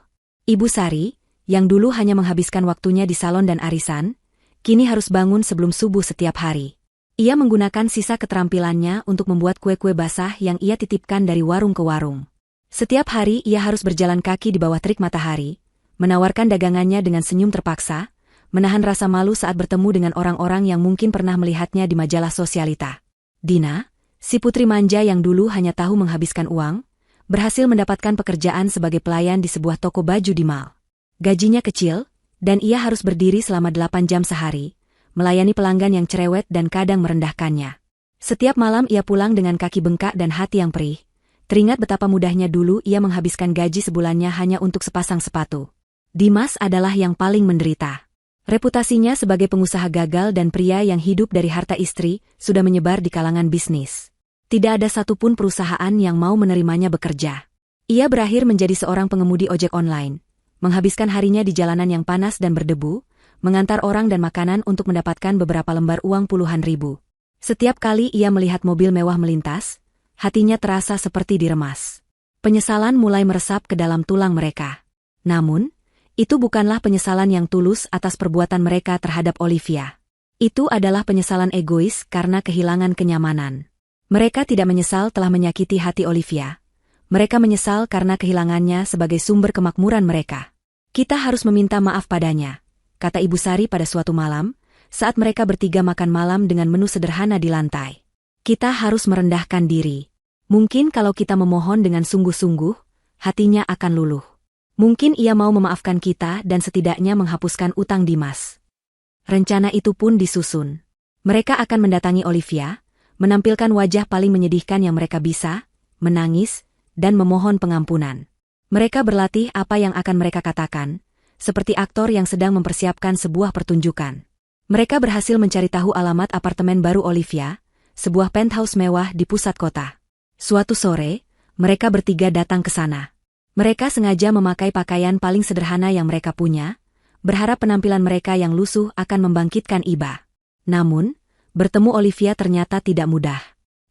Ibu Sari, yang dulu hanya menghabiskan waktunya di salon dan arisan, kini harus bangun sebelum subuh setiap hari. Ia menggunakan sisa keterampilannya untuk membuat kue-kue basah yang ia titipkan dari warung ke warung. Setiap hari ia harus berjalan kaki di bawah terik matahari, menawarkan dagangannya dengan senyum terpaksa, menahan rasa malu saat bertemu dengan orang-orang yang mungkin pernah melihatnya di majalah sosialita. Dina, si putri manja yang dulu hanya tahu menghabiskan uang, berhasil mendapatkan pekerjaan sebagai pelayan di sebuah toko baju di mall. Gajinya kecil, dan ia harus berdiri selama 8 jam sehari, melayani pelanggan yang cerewet dan kadang merendahkannya. Setiap malam ia pulang dengan kaki bengkak dan hati yang perih, teringat betapa mudahnya dulu ia menghabiskan gaji sebulannya hanya untuk sepasang sepatu. Dimas adalah yang paling menderita. Reputasinya sebagai pengusaha gagal dan pria yang hidup dari harta istri sudah menyebar di kalangan bisnis. Tidak ada satupun perusahaan yang mau menerimanya bekerja. Ia berakhir menjadi seorang pengemudi ojek online, menghabiskan harinya di jalanan yang panas dan berdebu, mengantar orang dan makanan untuk mendapatkan beberapa lembar uang puluhan ribu. Setiap kali ia melihat mobil mewah melintas, hatinya terasa seperti diremas. Penyesalan mulai meresap ke dalam tulang mereka. Namun, itu bukanlah penyesalan yang tulus atas perbuatan mereka terhadap Olivia. Itu adalah penyesalan egois karena kehilangan kenyamanan. Mereka tidak menyesal telah menyakiti hati Olivia. Mereka menyesal karena kehilangannya sebagai sumber kemakmuran mereka. "Kita harus meminta maaf padanya," kata Ibu Sari pada suatu malam, saat mereka bertiga makan malam dengan menu sederhana di lantai. "Kita harus merendahkan diri. Mungkin kalau kita memohon dengan sungguh-sungguh, hatinya akan luluh. Mungkin ia mau memaafkan kita dan setidaknya menghapuskan utang Dimas." Rencana itu pun disusun. Mereka akan mendatangi Olivia, menampilkan wajah paling menyedihkan yang mereka bisa, menangis, dan memohon pengampunan. Mereka berlatih apa yang akan mereka katakan, seperti aktor yang sedang mempersiapkan sebuah pertunjukan. Mereka berhasil mencari tahu alamat apartemen baru Olivia, sebuah penthouse mewah di pusat kota. Suatu sore, mereka bertiga datang ke sana. Mereka sengaja memakai pakaian paling sederhana yang mereka punya, berharap penampilan mereka yang lusuh akan membangkitkan iba. Namun, bertemu Olivia ternyata tidak mudah.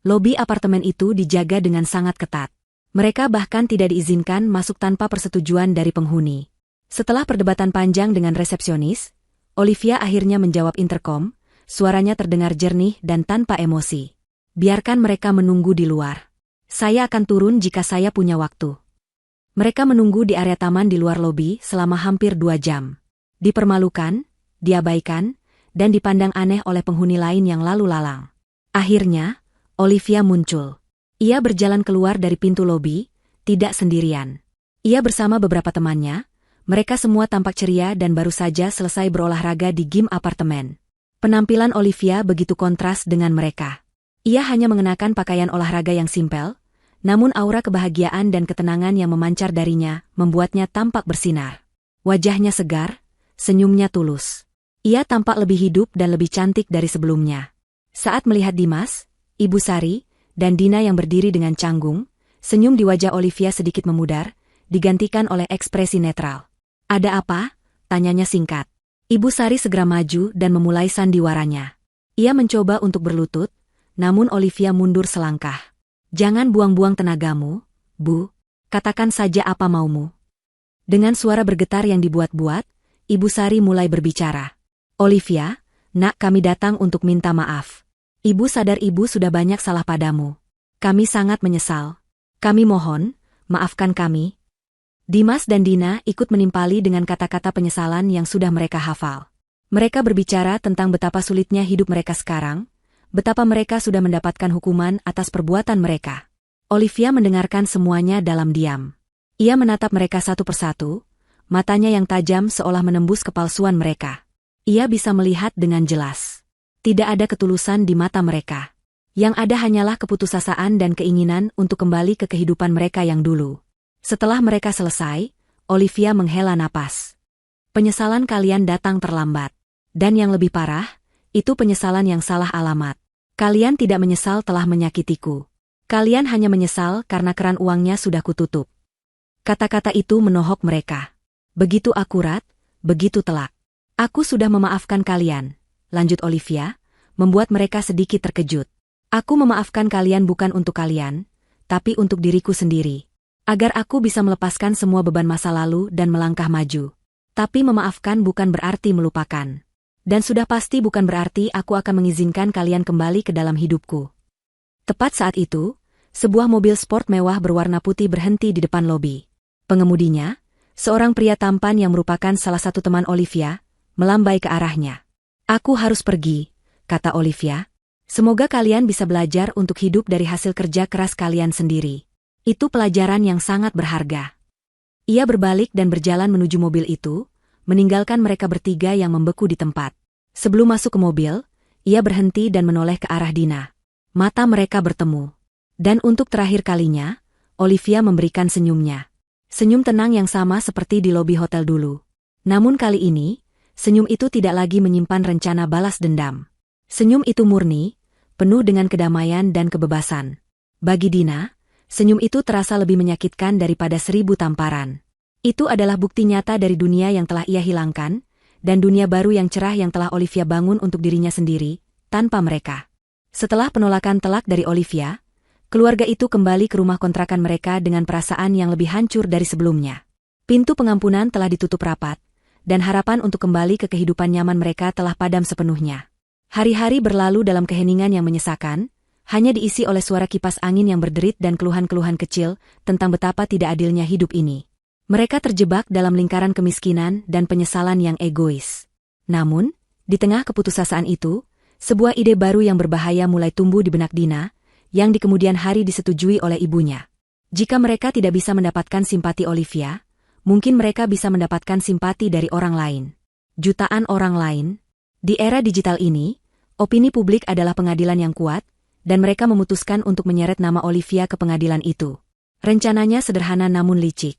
Lobi apartemen itu dijaga dengan sangat ketat. Mereka bahkan tidak diizinkan masuk tanpa persetujuan dari penghuni. Setelah perdebatan panjang dengan resepsionis, Olivia akhirnya menjawab interkom, suaranya terdengar jernih dan tanpa emosi. Biarkan mereka menunggu di luar. Saya akan turun jika saya punya waktu. Mereka menunggu di area taman di luar lobi selama hampir 2 jam. Dipermalukan, diabaikan, dan dipandang aneh oleh penghuni lain yang lalu lalang. Akhirnya, Olivia muncul. Ia berjalan keluar dari pintu lobi, tidak sendirian. Ia bersama beberapa temannya, mereka semua tampak ceria dan baru saja selesai berolahraga di gym apartemen. Penampilan Olivia begitu kontras dengan mereka. Ia hanya mengenakan pakaian olahraga yang simpel, namun aura kebahagiaan dan ketenangan yang memancar darinya membuatnya tampak bersinar. Wajahnya segar, senyumnya tulus. Ia tampak lebih hidup dan lebih cantik dari sebelumnya. Saat melihat Dimas, Ibu Sari, dan Dina yang berdiri dengan canggung, senyum di wajah Olivia sedikit memudar, digantikan oleh ekspresi netral. "Ada apa?" tanyanya singkat. Ibu Sari segera maju dan memulai sandiwaranya. Ia mencoba untuk berlutut, namun Olivia mundur selangkah. "Jangan buang-buang tenagamu, Bu. Katakan saja apa maumu." Dengan suara bergetar yang dibuat-buat, Ibu Sari mulai berbicara. "Olivia, nak, kami datang untuk minta maaf. Ibu sadar ibu sudah banyak salah padamu. Kami sangat menyesal. Kami mohon, maafkan kami." Dimas dan Dina ikut menimpali dengan kata-kata penyesalan yang sudah mereka hafal. Mereka berbicara tentang betapa sulitnya hidup mereka sekarang, betapa mereka sudah mendapatkan hukuman atas perbuatan mereka. Olivia mendengarkan semuanya dalam diam. Ia menatap mereka satu persatu, matanya yang tajam seolah menembus kepalsuan mereka. Ia bisa melihat dengan jelas. Tidak ada ketulusan di mata mereka. Yang ada hanyalah keputusasaan dan keinginan untuk kembali ke kehidupan mereka yang dulu. Setelah mereka selesai, Olivia menghela napas. "Penyesalan kalian datang terlambat. Dan yang lebih parah, itu penyesalan yang salah alamat. Kalian tidak menyesal telah menyakitiku. Kalian hanya menyesal karena keran uangnya sudah kututup." Kata-kata itu menohok mereka. Begitu akurat, begitu telak. "Aku sudah memaafkan kalian," lanjut Olivia, membuat mereka sedikit terkejut. "Aku memaafkan kalian bukan untuk kalian, tapi untuk diriku sendiri. Agar aku bisa melepaskan semua beban masa lalu dan melangkah maju. Tapi memaafkan bukan berarti melupakan. Dan sudah pasti bukan berarti aku akan mengizinkan kalian kembali ke dalam hidupku." Tepat saat itu, sebuah mobil sport mewah berwarna putih berhenti di depan lobi. Pengemudinya, seorang pria tampan yang merupakan salah satu teman Olivia, melambai ke arahnya. "Aku harus pergi," kata Olivia. "Semoga kalian bisa belajar untuk hidup dari hasil kerja keras kalian sendiri. Itu pelajaran yang sangat berharga." Ia berbalik dan berjalan menuju mobil itu, meninggalkan mereka bertiga yang membeku di tempat. Sebelum masuk ke mobil, ia berhenti dan menoleh ke arah Dina. Mata mereka bertemu. Dan untuk terakhir kalinya, Olivia memberikan senyumnya. Senyum tenang yang sama seperti di lobi hotel dulu. Namun kali ini, senyum itu tidak lagi menyimpan rencana balas dendam. Senyum itu murni, penuh dengan kedamaian dan kebebasan. Bagi Dina, senyum itu terasa lebih menyakitkan daripada 1000 tamparan. Itu adalah bukti nyata dari dunia yang telah ia hilangkan, dan dunia baru yang cerah yang telah Olivia bangun untuk dirinya sendiri, tanpa mereka. Setelah penolakan telak dari Olivia, keluarga itu kembali ke rumah kontrakan mereka dengan perasaan yang lebih hancur dari sebelumnya. Pintu pengampunan telah ditutup rapat, dan harapan untuk kembali ke kehidupan nyaman mereka telah padam sepenuhnya. Hari-hari berlalu dalam keheningan yang menyesakan, hanya diisi oleh suara kipas angin yang berderit dan keluhan-keluhan kecil tentang betapa tidak adilnya hidup ini. Mereka terjebak dalam lingkaran kemiskinan dan penyesalan yang egois. Namun, di tengah keputusasaan itu, sebuah ide baru yang berbahaya mulai tumbuh di benak Dina, yang di kemudian hari disetujui oleh ibunya. Jika mereka tidak bisa mendapatkan simpati Olivia, mungkin mereka bisa mendapatkan simpati dari orang lain. Jutaan orang lain. Di era digital ini, opini publik adalah pengadilan yang kuat, dan mereka memutuskan untuk menyeret nama Olivia ke pengadilan itu. Rencananya sederhana namun licik.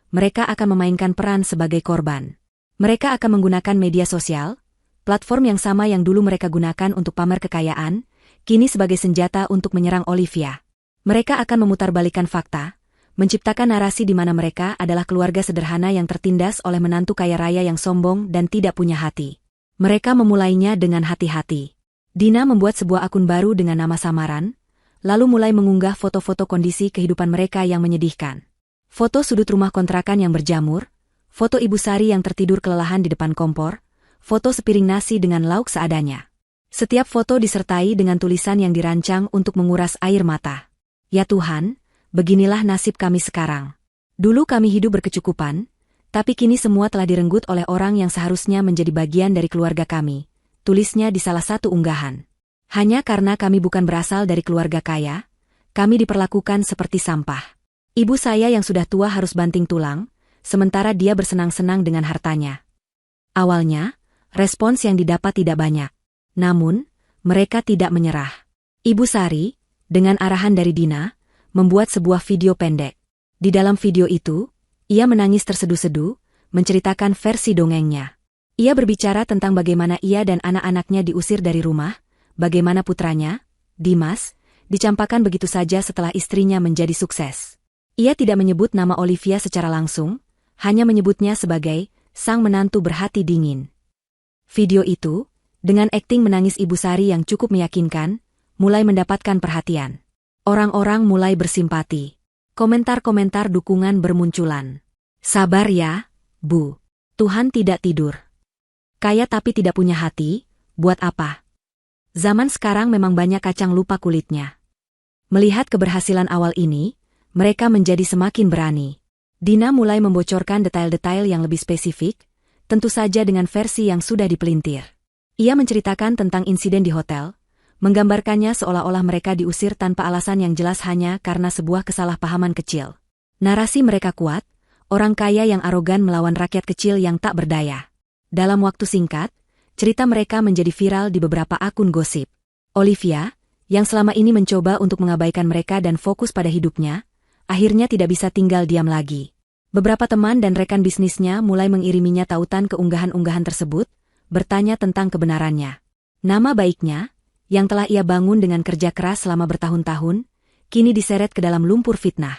Mereka akan memainkan peran sebagai korban. Mereka akan menggunakan media sosial, platform yang sama yang dulu mereka gunakan untuk pamer kekayaan, kini sebagai senjata untuk menyerang Olivia. Mereka akan memutarbalikkan fakta, menciptakan narasi di mana mereka adalah keluarga sederhana yang tertindas oleh menantu kaya raya yang sombong dan tidak punya hati. Mereka memulainya dengan hati-hati. Dina membuat sebuah akun baru dengan nama samaran, lalu mulai mengunggah foto-foto kondisi kehidupan mereka yang menyedihkan. Foto sudut rumah kontrakan yang berjamur, foto Ibu Sari yang tertidur kelelahan di depan kompor, foto sepiring nasi dengan lauk seadanya. Setiap foto disertai dengan tulisan yang dirancang untuk menguras air mata. Ya Tuhan, beginilah nasib kami sekarang. Dulu kami hidup berkecukupan, tapi kini semua telah direnggut oleh orang yang seharusnya menjadi bagian dari keluarga kami, tulisnya di salah satu unggahan. Hanya karena kami bukan berasal dari keluarga kaya, kami diperlakukan seperti sampah. Ibu saya yang sudah tua harus banting tulang, sementara dia bersenang-senang dengan hartanya. Awalnya, respons yang didapat tidak banyak. Namun, mereka tidak menyerah. Ibu Sari, dengan arahan dari Dina, membuat sebuah video pendek. Di dalam video itu, ia menangis terseduh-seduh, menceritakan versi dongengnya. Ia berbicara tentang bagaimana ia dan anak-anaknya diusir dari rumah, bagaimana putranya, Dimas, dicampakkan begitu saja setelah istrinya menjadi sukses. Ia tidak menyebut nama Olivia secara langsung, hanya menyebutnya sebagai sang menantu berhati dingin. Video itu, dengan akting menangis Ibu Sari yang cukup meyakinkan, mulai mendapatkan perhatian. Orang-orang mulai bersimpati. Komentar-komentar dukungan bermunculan. Sabar ya, Bu. Tuhan tidak tidur. Kaya tapi tidak punya hati, buat apa? Zaman sekarang memang banyak kacang lupa kulitnya. Melihat keberhasilan awal ini, mereka menjadi semakin berani. Dina mulai membocorkan detail-detail yang lebih spesifik, tentu saja dengan versi yang sudah dipelintir. Ia menceritakan tentang insiden di hotel, menggambarkannya seolah-olah mereka diusir tanpa alasan yang jelas hanya karena sebuah kesalahpahaman kecil. Narasi mereka kuat, orang kaya yang arogan melawan rakyat kecil yang tak berdaya. Dalam waktu singkat, cerita mereka menjadi viral di beberapa akun gosip. Olivia, yang selama ini mencoba untuk mengabaikan mereka dan fokus pada hidupnya, akhirnya tidak bisa tinggal diam lagi. Beberapa teman dan rekan bisnisnya mulai mengiriminya tautan ke unggahan-unggahan tersebut, bertanya tentang kebenarannya. Nama baiknya, yang telah ia bangun dengan kerja keras selama bertahun-tahun, kini diseret ke dalam lumpur fitnah.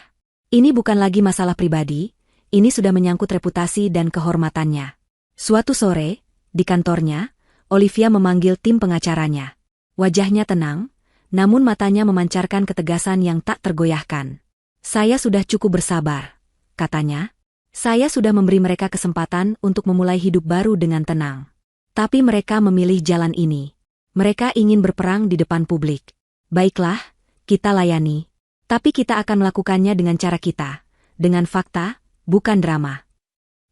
Ini bukan lagi masalah pribadi, ini sudah menyangkut reputasi dan kehormatannya. Suatu sore, di kantornya, Olivia memanggil tim pengacaranya. Wajahnya tenang, namun matanya memancarkan ketegasan yang tak tergoyahkan. Saya sudah cukup bersabar, katanya. Saya sudah memberi mereka kesempatan untuk memulai hidup baru dengan tenang. Tapi mereka memilih jalan ini. Mereka ingin berperang di depan publik. Baiklah, kita layani. Tapi kita akan melakukannya dengan cara kita, dengan fakta, bukan drama.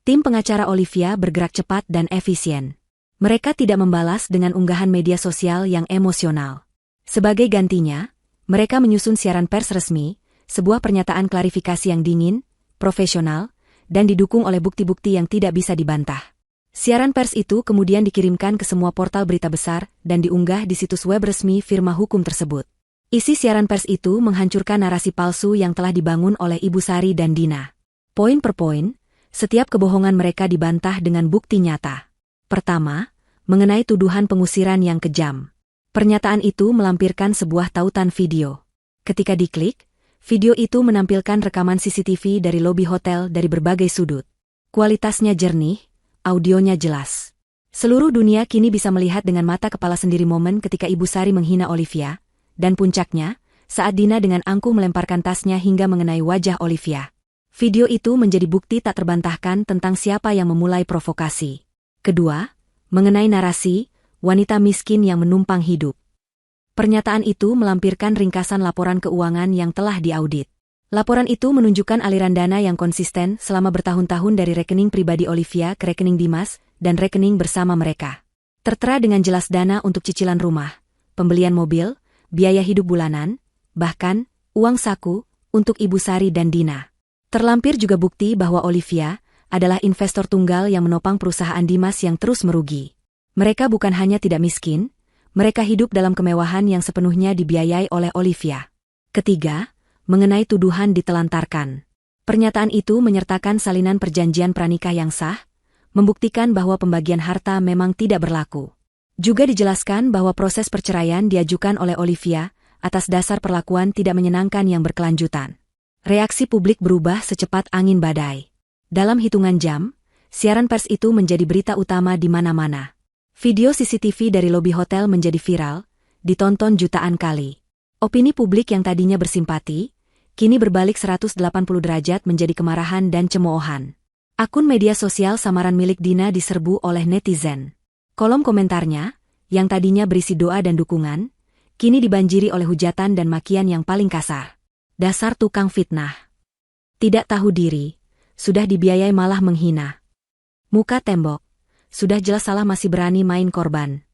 Tim pengacara Olivia bergerak cepat dan efisien. Mereka tidak membalas dengan unggahan media sosial yang emosional. Sebagai gantinya, mereka menyusun siaran pers resmi, sebuah pernyataan klarifikasi yang dingin, profesional, dan didukung oleh bukti-bukti yang tidak bisa dibantah. Siaran pers itu kemudian dikirimkan ke semua portal berita besar dan diunggah di situs web resmi firma hukum tersebut. Isi siaran pers itu menghancurkan narasi palsu yang telah dibangun oleh Ibu Sari dan Dina. Poin per poin, setiap kebohongan mereka dibantah dengan bukti nyata. Pertama, mengenai tuduhan pengusiran yang kejam. Pernyataan itu melampirkan sebuah tautan video. Ketika diklik, video itu menampilkan rekaman CCTV dari lobi hotel dari berbagai sudut. Kualitasnya jernih, audionya jelas. Seluruh dunia kini bisa melihat dengan mata kepala sendiri momen ketika Ibu Sari menghina Olivia, dan puncaknya, saat Dina dengan angkuh melemparkan tasnya hingga mengenai wajah Olivia. Video itu menjadi bukti tak terbantahkan tentang siapa yang memulai provokasi. Kedua, mengenai narasi, wanita miskin yang menumpang hidup. Pernyataan itu melampirkan ringkasan laporan keuangan yang telah diaudit. Laporan itu menunjukkan aliran dana yang konsisten selama bertahun-tahun dari rekening pribadi Olivia ke rekening Dimas dan rekening bersama mereka. Tertera dengan jelas dana untuk cicilan rumah, pembelian mobil, biaya hidup bulanan, bahkan uang saku untuk Ibu Sari dan Dina. Terlampir juga bukti bahwa Olivia adalah investor tunggal yang menopang perusahaan Dimas yang terus merugi. Mereka bukan hanya tidak miskin, mereka hidup dalam kemewahan yang sepenuhnya dibiayai oleh Olivia. Ketiga, mengenai tuduhan ditelantarkan. Pernyataan itu menyertakan salinan perjanjian pranikah yang sah, membuktikan bahwa pembagian harta memang tidak berlaku. Juga dijelaskan bahwa proses perceraian diajukan oleh Olivia atas dasar perlakuan tidak menyenangkan yang berkelanjutan. Reaksi publik berubah secepat angin badai. Dalam hitungan jam, siaran pers itu menjadi berita utama di mana-mana. Video CCTV dari lobi hotel menjadi viral, ditonton jutaan kali. Opini publik yang tadinya bersimpati, kini berbalik 180 derajat menjadi kemarahan dan cemoohan. Akun media sosial samaran milik Dina diserbu oleh netizen. Kolom komentarnya, yang tadinya berisi doa dan dukungan, kini dibanjiri oleh hujatan dan makian yang paling kasar. Dasar tukang fitnah. Tidak tahu diri, sudah dibiayai malah menghina. Muka tembok, sudah jelas salah masih berani main korban.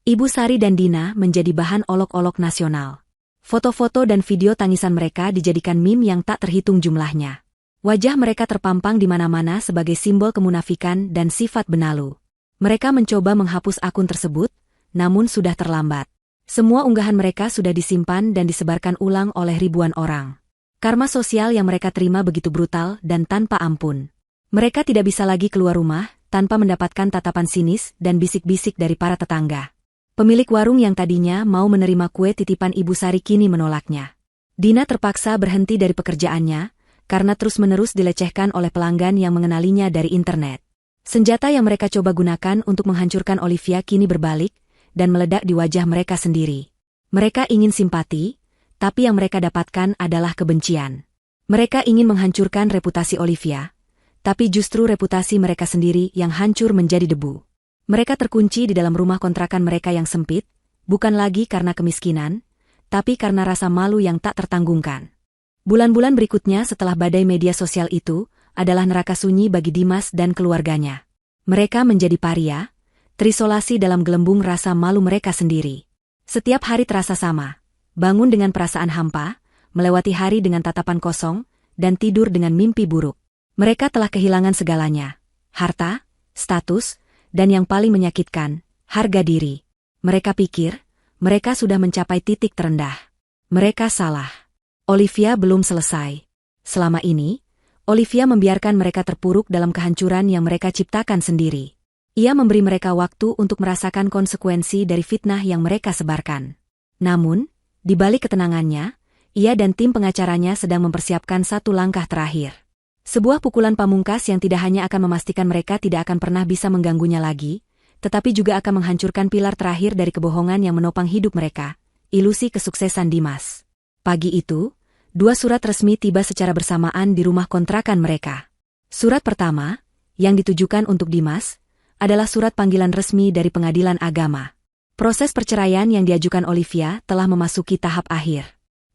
Ibu Sari dan Dina menjadi bahan olok-olok nasional. Foto-foto dan video tangisan mereka dijadikan meme yang tak terhitung jumlahnya. Wajah mereka terpampang di mana-mana sebagai simbol kemunafikan dan sifat benalu. Mereka mencoba menghapus akun tersebut, namun sudah terlambat. Semua unggahan mereka sudah disimpan dan disebarkan ulang oleh ribuan orang. Karma sosial yang mereka terima begitu brutal dan tanpa ampun. Mereka tidak bisa lagi keluar rumah tanpa mendapatkan tatapan sinis dan bisik-bisik dari para tetangga. Pemilik warung yang tadinya mau menerima kue titipan Ibu Sari kini menolaknya. Dina terpaksa berhenti dari pekerjaannya karena terus-menerus dilecehkan oleh pelanggan yang mengenalinya dari internet. Senjata yang mereka coba gunakan untuk menghancurkan Olivia kini berbalik dan meledak di wajah mereka sendiri. Mereka ingin simpati, tapi yang mereka dapatkan adalah kebencian. Mereka ingin menghancurkan reputasi Olivia, tapi justru reputasi mereka sendiri yang hancur menjadi debu. Mereka terkunci di dalam rumah kontrakan mereka yang sempit, bukan lagi karena kemiskinan, tapi karena rasa malu yang tak tertanggungkan. Bulan-bulan berikutnya setelah badai media sosial itu, adalah neraka sunyi bagi Dimas dan keluarganya. Mereka menjadi paria, terisolasi dalam gelembung rasa malu mereka sendiri. Setiap hari terasa sama, bangun dengan perasaan hampa, melewati hari dengan tatapan kosong, dan tidur dengan mimpi buruk. Mereka telah kehilangan segalanya, harta, status, dan yang paling menyakitkan, harga diri. Mereka pikir, mereka sudah mencapai titik terendah. Mereka salah. Olivia belum selesai. Selama ini, Olivia membiarkan mereka terpuruk dalam kehancuran yang mereka ciptakan sendiri. Ia memberi mereka waktu untuk merasakan konsekuensi dari fitnah yang mereka sebarkan. Namun, di balik ketenangannya, ia dan tim pengacaranya sedang mempersiapkan satu langkah terakhir. Sebuah pukulan pamungkas yang tidak hanya akan memastikan mereka tidak akan pernah bisa mengganggunya lagi, tetapi juga akan menghancurkan pilar terakhir dari kebohongan yang menopang hidup mereka, ilusi kesuksesan Dimas. Pagi itu, 2 surat resmi tiba secara bersamaan di rumah kontrakan mereka. Surat pertama, yang ditujukan untuk Dimas, adalah surat panggilan resmi dari Pengadilan Agama. Proses perceraian yang diajukan Olivia telah memasuki tahap akhir.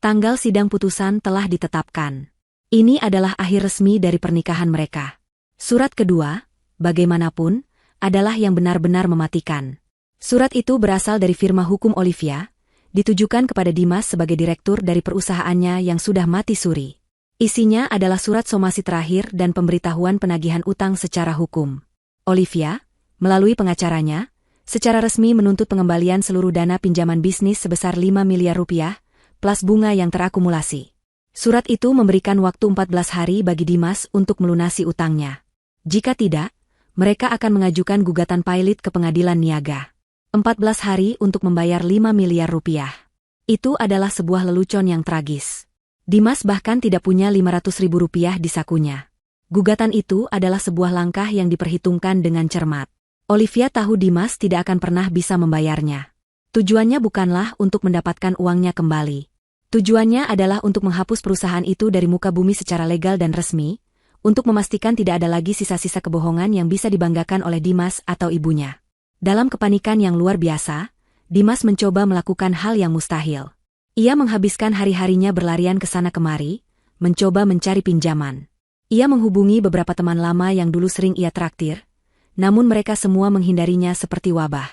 Tanggal sidang putusan telah ditetapkan. Ini adalah akhir resmi dari pernikahan mereka. Surat kedua, bagaimanapun, adalah yang benar-benar mematikan. Surat itu berasal dari firma hukum Olivia, ditujukan kepada Dimas sebagai direktur dari perusahaannya yang sudah mati suri. Isinya adalah surat somasi terakhir dan pemberitahuan penagihan utang secara hukum. Olivia, melalui pengacaranya, secara resmi menuntut pengembalian seluruh dana pinjaman bisnis sebesar 5 miliar rupiah, plus bunga yang terakumulasi. Surat itu memberikan waktu 14 hari bagi Dimas untuk melunasi utangnya. Jika tidak, mereka akan mengajukan gugatan pailit ke pengadilan niaga. 14 hari untuk membayar 5 miliar rupiah. Itu adalah sebuah lelucon yang tragis. Dimas bahkan tidak punya 500 ribu rupiah di sakunya. Gugatan itu adalah sebuah langkah yang diperhitungkan dengan cermat. Olivia tahu Dimas tidak akan pernah bisa membayarnya. Tujuannya bukanlah untuk mendapatkan uangnya kembali. Tujuannya adalah untuk menghapus perusahaan itu dari muka bumi secara legal dan resmi, untuk memastikan tidak ada lagi sisa-sisa kebohongan yang bisa dibanggakan oleh Dimas atau ibunya. Dalam kepanikan yang luar biasa, Dimas mencoba melakukan hal yang mustahil. Ia menghabiskan hari-harinya berlarian ke sana kemari, mencoba mencari pinjaman. Ia menghubungi beberapa teman lama yang dulu sering ia traktir, namun mereka semua menghindarinya seperti wabah.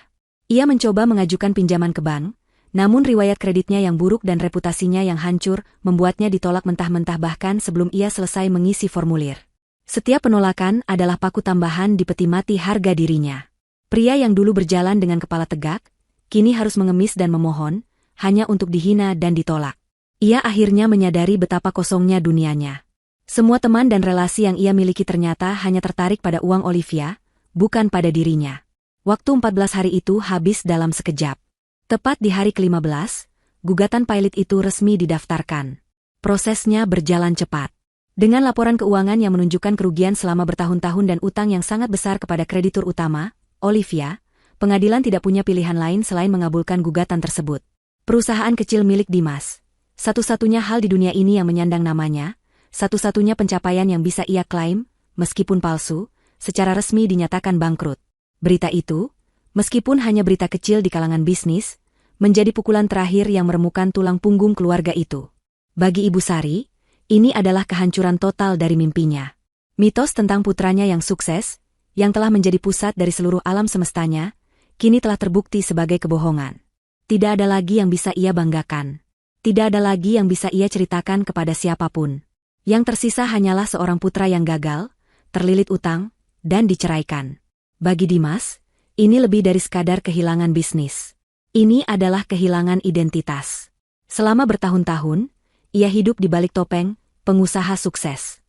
Ia mencoba mengajukan pinjaman ke bank, namun riwayat kreditnya yang buruk dan reputasinya yang hancur membuatnya ditolak mentah-mentah bahkan sebelum ia selesai mengisi formulir. Setiap penolakan adalah paku tambahan di peti mati harga dirinya. Pria yang dulu berjalan dengan kepala tegak, kini harus mengemis dan memohon, hanya untuk dihina dan ditolak. Ia akhirnya menyadari betapa kosongnya dunianya. Semua teman dan relasi yang ia miliki ternyata hanya tertarik pada uang Olivia, bukan pada dirinya. Waktu 14 hari itu habis dalam sekejap. Tepat di hari ke-15, gugatan pilot itu resmi didaftarkan. Prosesnya berjalan cepat. Dengan laporan keuangan yang menunjukkan kerugian selama bertahun-tahun dan utang yang sangat besar kepada kreditur utama, Olivia, pengadilan tidak punya pilihan lain selain mengabulkan gugatan tersebut. Perusahaan kecil milik Dimas. Satu-satunya hal di dunia ini yang menyandang namanya, satu-satunya pencapaian yang bisa ia klaim, meskipun palsu, secara resmi dinyatakan bangkrut. Berita itu, meskipun hanya berita kecil di kalangan bisnis, menjadi pukulan terakhir yang meremukkan tulang punggung keluarga itu. Bagi Ibu Sari, ini adalah kehancuran total dari mimpinya. Mitos tentang putranya yang sukses, yang telah menjadi pusat dari seluruh alam semestanya, kini telah terbukti sebagai kebohongan. Tidak ada lagi yang bisa ia banggakan. Tidak ada lagi yang bisa ia ceritakan kepada siapapun. Yang tersisa hanyalah seorang putra yang gagal, terlilit utang, dan diceraikan. Bagi Dimas, ini lebih dari sekadar kehilangan bisnis. Ini adalah kehilangan identitas. Selama bertahun-tahun, ia hidup di balik topeng, pengusaha sukses.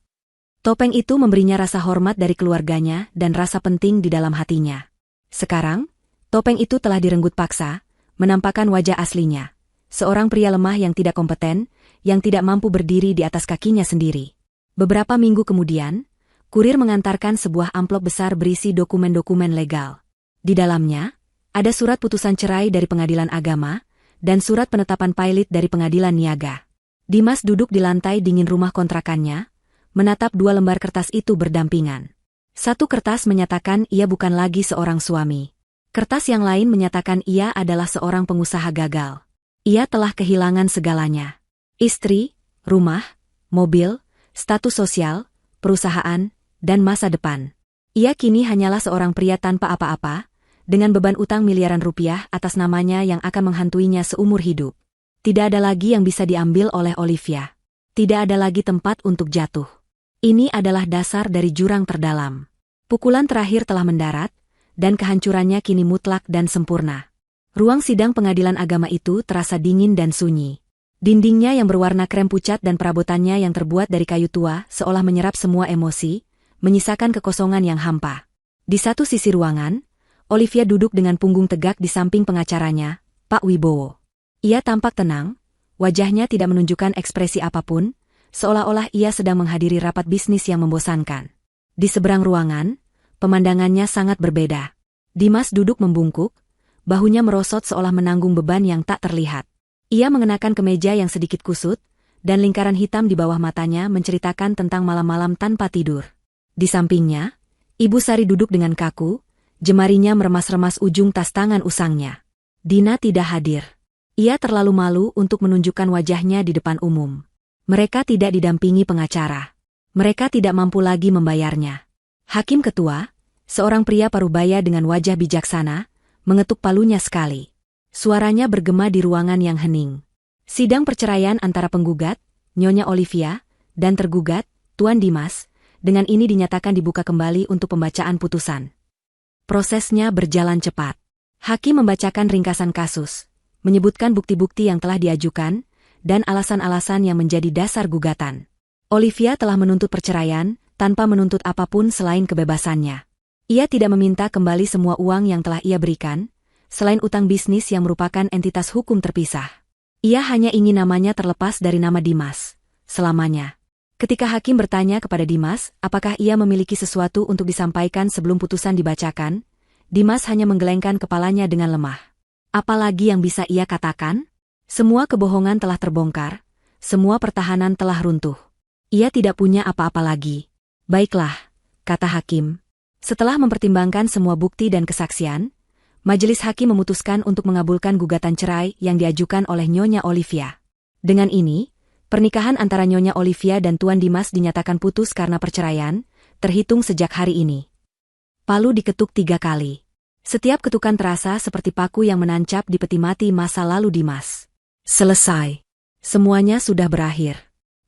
Topeng itu memberinya rasa hormat dari keluarganya dan rasa penting di dalam hatinya. Sekarang, topeng itu telah direnggut paksa, menampakkan wajah aslinya. Seorang pria lemah yang tidak kompeten, yang tidak mampu berdiri di atas kakinya sendiri. Beberapa minggu kemudian, kurir mengantarkan sebuah amplop besar berisi dokumen-dokumen legal. Di dalamnya, ada surat putusan cerai dari pengadilan agama, dan surat penetapan pilot dari pengadilan niaga. Dimas duduk di lantai dingin rumah kontrakannya, menatap dua lembar kertas itu berdampingan. Satu kertas menyatakan ia bukan lagi seorang suami. Kertas yang lain menyatakan ia adalah seorang pengusaha gagal. Ia telah kehilangan segalanya. Istri, rumah, mobil, status sosial, perusahaan, dan masa depan. Ia kini hanyalah seorang pria tanpa apa-apa, dengan beban utang miliaran rupiah atas namanya yang akan menghantuinya seumur hidup. Tidak ada lagi yang bisa diambil oleh Olivia. Tidak ada lagi tempat untuk jatuh. Ini adalah dasar dari jurang terdalam. Pukulan terakhir telah mendarat, dan kehancurannya kini mutlak dan sempurna. Ruang sidang pengadilan agama itu terasa dingin dan sunyi. Dindingnya yang berwarna krem pucat dan perabotannya yang terbuat dari kayu tua seolah menyerap semua emosi, menyisakan kekosongan yang hampa. Di satu sisi ruangan, Olivia duduk dengan punggung tegak di samping pengacaranya, Pak Wibowo. Ia tampak tenang, wajahnya tidak menunjukkan ekspresi apapun, seolah-olah ia sedang menghadiri rapat bisnis yang membosankan. Di seberang ruangan, pemandangannya sangat berbeda. Dimas duduk membungkuk, bahunya merosot seolah menanggung beban yang tak terlihat. Ia mengenakan kemeja yang sedikit kusut, dan lingkaran hitam di bawah matanya menceritakan tentang malam-malam tanpa tidur. Di sampingnya, Ibu Sari duduk dengan kaku, jemarinya meremas-remas ujung tas tangan usangnya. Dina tidak hadir. Ia terlalu malu untuk menunjukkan wajahnya di depan umum. Mereka tidak didampingi pengacara. Mereka tidak mampu lagi membayarnya. Hakim ketua, seorang pria parubaya dengan wajah bijaksana, mengetuk palunya sekali. Suaranya bergema di ruangan yang hening. Sidang perceraian antara penggugat, Nyonya Olivia, dan tergugat, Tuan Dimas, dengan ini dinyatakan dibuka kembali untuk pembacaan putusan. Prosesnya berjalan cepat. Hakim membacakan ringkasan kasus, menyebutkan bukti-bukti yang telah diajukan, dan alasan-alasan yang menjadi dasar gugatan. Olivia telah menuntut perceraian, tanpa menuntut apapun selain kebebasannya. Ia tidak meminta kembali semua uang yang telah ia berikan, selain utang bisnis yang merupakan entitas hukum terpisah. Ia hanya ingin namanya terlepas dari nama Dimas, selamanya. Ketika hakim bertanya kepada Dimas, apakah ia memiliki sesuatu untuk disampaikan sebelum putusan dibacakan, Dimas hanya menggelengkan kepalanya dengan lemah. Apalagi yang bisa ia katakan? Semua kebohongan telah terbongkar, semua pertahanan telah runtuh. Ia tidak punya apa-apa lagi. Baiklah, kata hakim. Setelah mempertimbangkan semua bukti dan kesaksian, majelis hakim memutuskan untuk mengabulkan gugatan cerai yang diajukan oleh Nyonya Olivia. Dengan ini, pernikahan antara Nyonya Olivia dan Tuan Dimas dinyatakan putus karena perceraian, terhitung sejak hari ini. Palu diketuk 3 kali. Setiap ketukan terasa seperti paku yang menancap di peti mati masa lalu Dimas. Selesai. Semuanya sudah berakhir.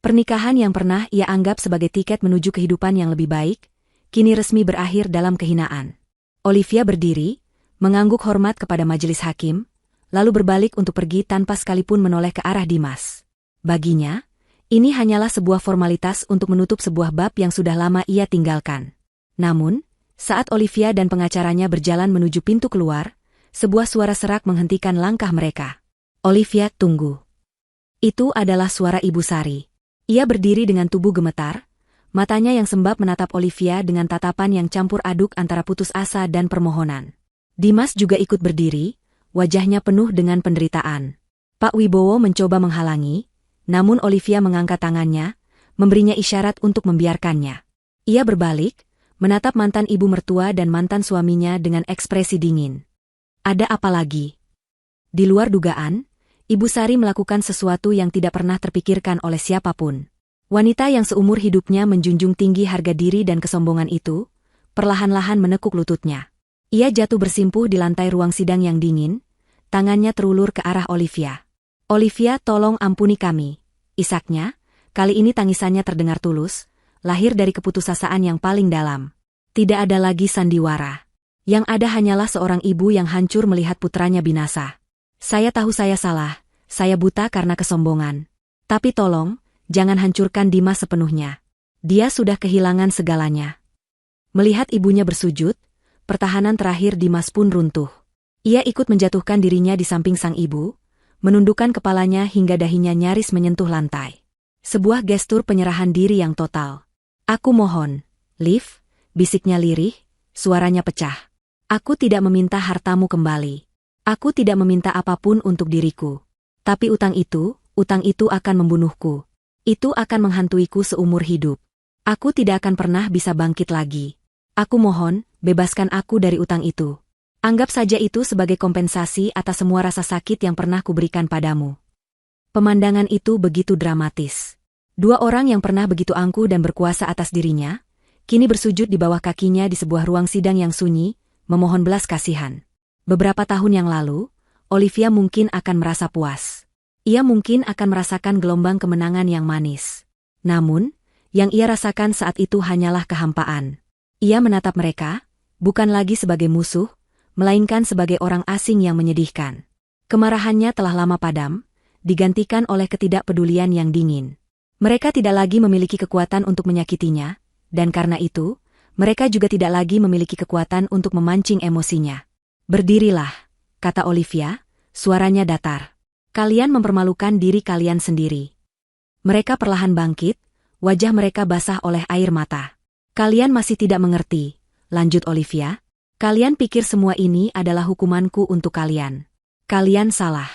Pernikahan yang pernah ia anggap sebagai tiket menuju kehidupan yang lebih baik, kini resmi berakhir dalam kehinaan. Olivia berdiri, mengangguk hormat kepada majelis hakim, lalu berbalik untuk pergi tanpa sekalipun menoleh ke arah Dimas. Baginya, ini hanyalah sebuah formalitas untuk menutup sebuah bab yang sudah lama ia tinggalkan. Namun, Saat Olivia dan pengacaranya berjalan menuju pintu keluar, sebuah suara serak menghentikan langkah mereka. Olivia, tunggu. Itu adalah suara Ibu Sari. Ia berdiri dengan tubuh gemetar, matanya yang sembab menatap Olivia dengan tatapan yang campur aduk antara putus asa dan permohonan. Dimas juga ikut berdiri, wajahnya penuh dengan penderitaan. Pak Wibowo mencoba menghalangi, namun Olivia mengangkat tangannya, memberinya isyarat untuk membiarkannya. Ia berbalik, menatap mantan ibu mertua dan mantan suaminya dengan ekspresi dingin. Ada apa lagi? Di luar dugaan, Ibu Sari melakukan sesuatu yang tidak pernah terpikirkan oleh siapapun. Wanita yang seumur hidupnya menjunjung tinggi harga diri dan kesombongan itu, perlahan-lahan menekuk lututnya. Ia jatuh bersimpuh di lantai ruang sidang yang dingin, tangannya terulur ke arah Olivia. Olivia, tolong ampuni kami. Isaknya, kali ini tangisannya terdengar tulus, lahir dari keputusasaan yang paling dalam. Tidak ada lagi sandiwara. Yang ada hanyalah seorang ibu yang hancur melihat putranya binasa. Saya tahu saya salah, saya buta karena kesombongan. Tapi tolong, jangan hancurkan Dimas sepenuhnya. Dia sudah kehilangan segalanya. Melihat ibunya bersujud, pertahanan terakhir Dimas pun runtuh. Ia ikut menjatuhkan dirinya di samping sang ibu, menundukkan kepalanya hingga dahinya nyaris menyentuh lantai. Sebuah gestur penyerahan diri yang total. Aku mohon, Liv, bisiknya lirih, suaranya pecah. Aku tidak meminta hartamu kembali. Aku tidak meminta apapun untuk diriku. Tapi utang itu akan membunuhku. Itu akan menghantuiku seumur hidup. Aku tidak akan pernah bisa bangkit lagi. Aku mohon, bebaskan aku dari utang itu. Anggap saja itu sebagai kompensasi atas semua rasa sakit yang pernah kuberikan padamu. Pemandangan itu begitu dramatis. Dua orang yang pernah begitu angkuh dan berkuasa atas dirinya, kini bersujud di bawah kakinya di sebuah ruang sidang yang sunyi, memohon belas kasihan. Beberapa tahun yang lalu, Olivia mungkin akan merasa puas. Ia mungkin akan merasakan gelombang kemenangan yang manis. Namun, yang ia rasakan saat itu hanyalah kehampaan. Ia menatap mereka, bukan lagi sebagai musuh, melainkan sebagai orang asing yang menyedihkan. Kemarahannya telah lama padam, digantikan oleh ketidakpedulian yang dingin. Mereka tidak lagi memiliki kekuatan untuk menyakitinya, dan karena itu, mereka juga tidak lagi memiliki kekuatan untuk memancing emosinya. Berdirilah, kata Olivia, suaranya datar. Kalian mempermalukan diri kalian sendiri. Mereka perlahan bangkit, wajah mereka basah oleh air mata. Kalian masih tidak mengerti, lanjut Olivia. Kalian pikir semua ini adalah hukumanku untuk kalian. Kalian salah.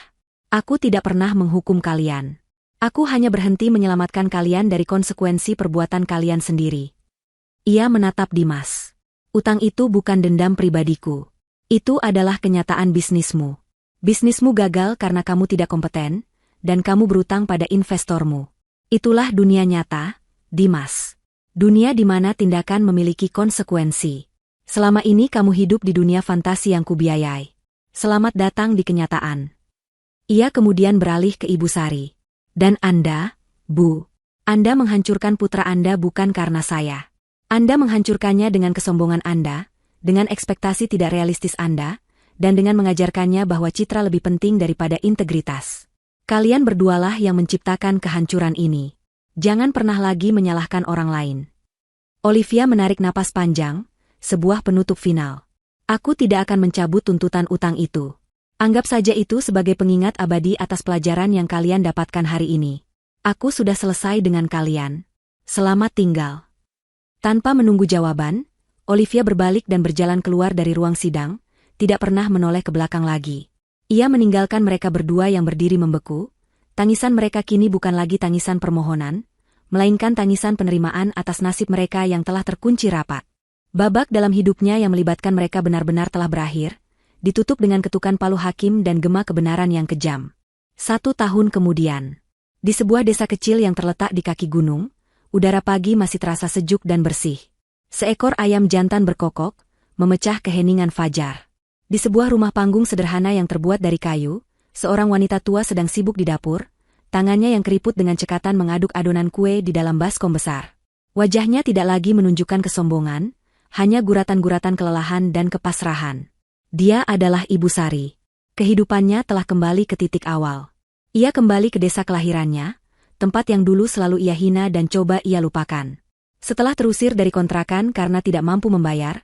Aku tidak pernah menghukum kalian. Aku hanya berhenti menyelamatkan kalian dari konsekuensi perbuatan kalian sendiri. Ia menatap Dimas. Utang itu bukan dendam pribadiku. Itu adalah kenyataan bisnismu. Bisnismu gagal karena kamu tidak kompeten, dan kamu berutang pada investormu. Itulah dunia nyata, Dimas. Dunia di mana tindakan memiliki konsekuensi. Selama ini kamu hidup di dunia fantasi yang kubiayai. Selamat datang di kenyataan. Ia kemudian beralih ke Ibu Sari. Dan Anda, Bu, Anda menghancurkan putra Anda bukan karena saya. Anda menghancurkannya dengan kesombongan Anda, dengan ekspektasi tidak realistis Anda, dan dengan mengajarkannya bahwa citra lebih penting daripada integritas. Kalian berdualah yang menciptakan kehancuran ini. Jangan pernah lagi menyalahkan orang lain. Olivia menarik napas panjang, sebuah penutup final. Aku tidak akan mencabut tuntutan utang itu. Anggap saja itu sebagai pengingat abadi atas pelajaran yang kalian dapatkan hari ini. Aku sudah selesai dengan kalian. Selamat tinggal. Tanpa menunggu jawaban, Olivia berbalik dan berjalan keluar dari ruang sidang, tidak pernah menoleh ke belakang lagi. Ia meninggalkan mereka berdua yang berdiri membeku. Tangisan mereka kini bukan lagi tangisan permohonan, melainkan tangisan penerimaan atas nasib mereka yang telah terkunci rapat. Babak dalam hidupnya yang melibatkan mereka benar-benar telah berakhir, ditutup dengan ketukan palu hakim dan gema kebenaran yang kejam. 1 tahun kemudian, di sebuah desa kecil yang terletak di kaki gunung, udara pagi masih terasa sejuk dan bersih. Seekor ayam jantan berkokok, memecah keheningan fajar. Di sebuah rumah panggung sederhana yang terbuat dari kayu, seorang wanita tua sedang sibuk di dapur, tangannya yang keriput dengan cekatan mengaduk adonan kue di dalam baskom besar. Wajahnya tidak lagi menunjukkan kesombongan, hanya guratan-guratan kelelahan dan kepasrahan. Dia adalah Ibu Sari. Kehidupannya telah kembali ke titik awal. Ia kembali ke desa kelahirannya, tempat yang dulu selalu ia hina dan coba ia lupakan. Setelah terusir dari kontrakan karena tidak mampu membayar,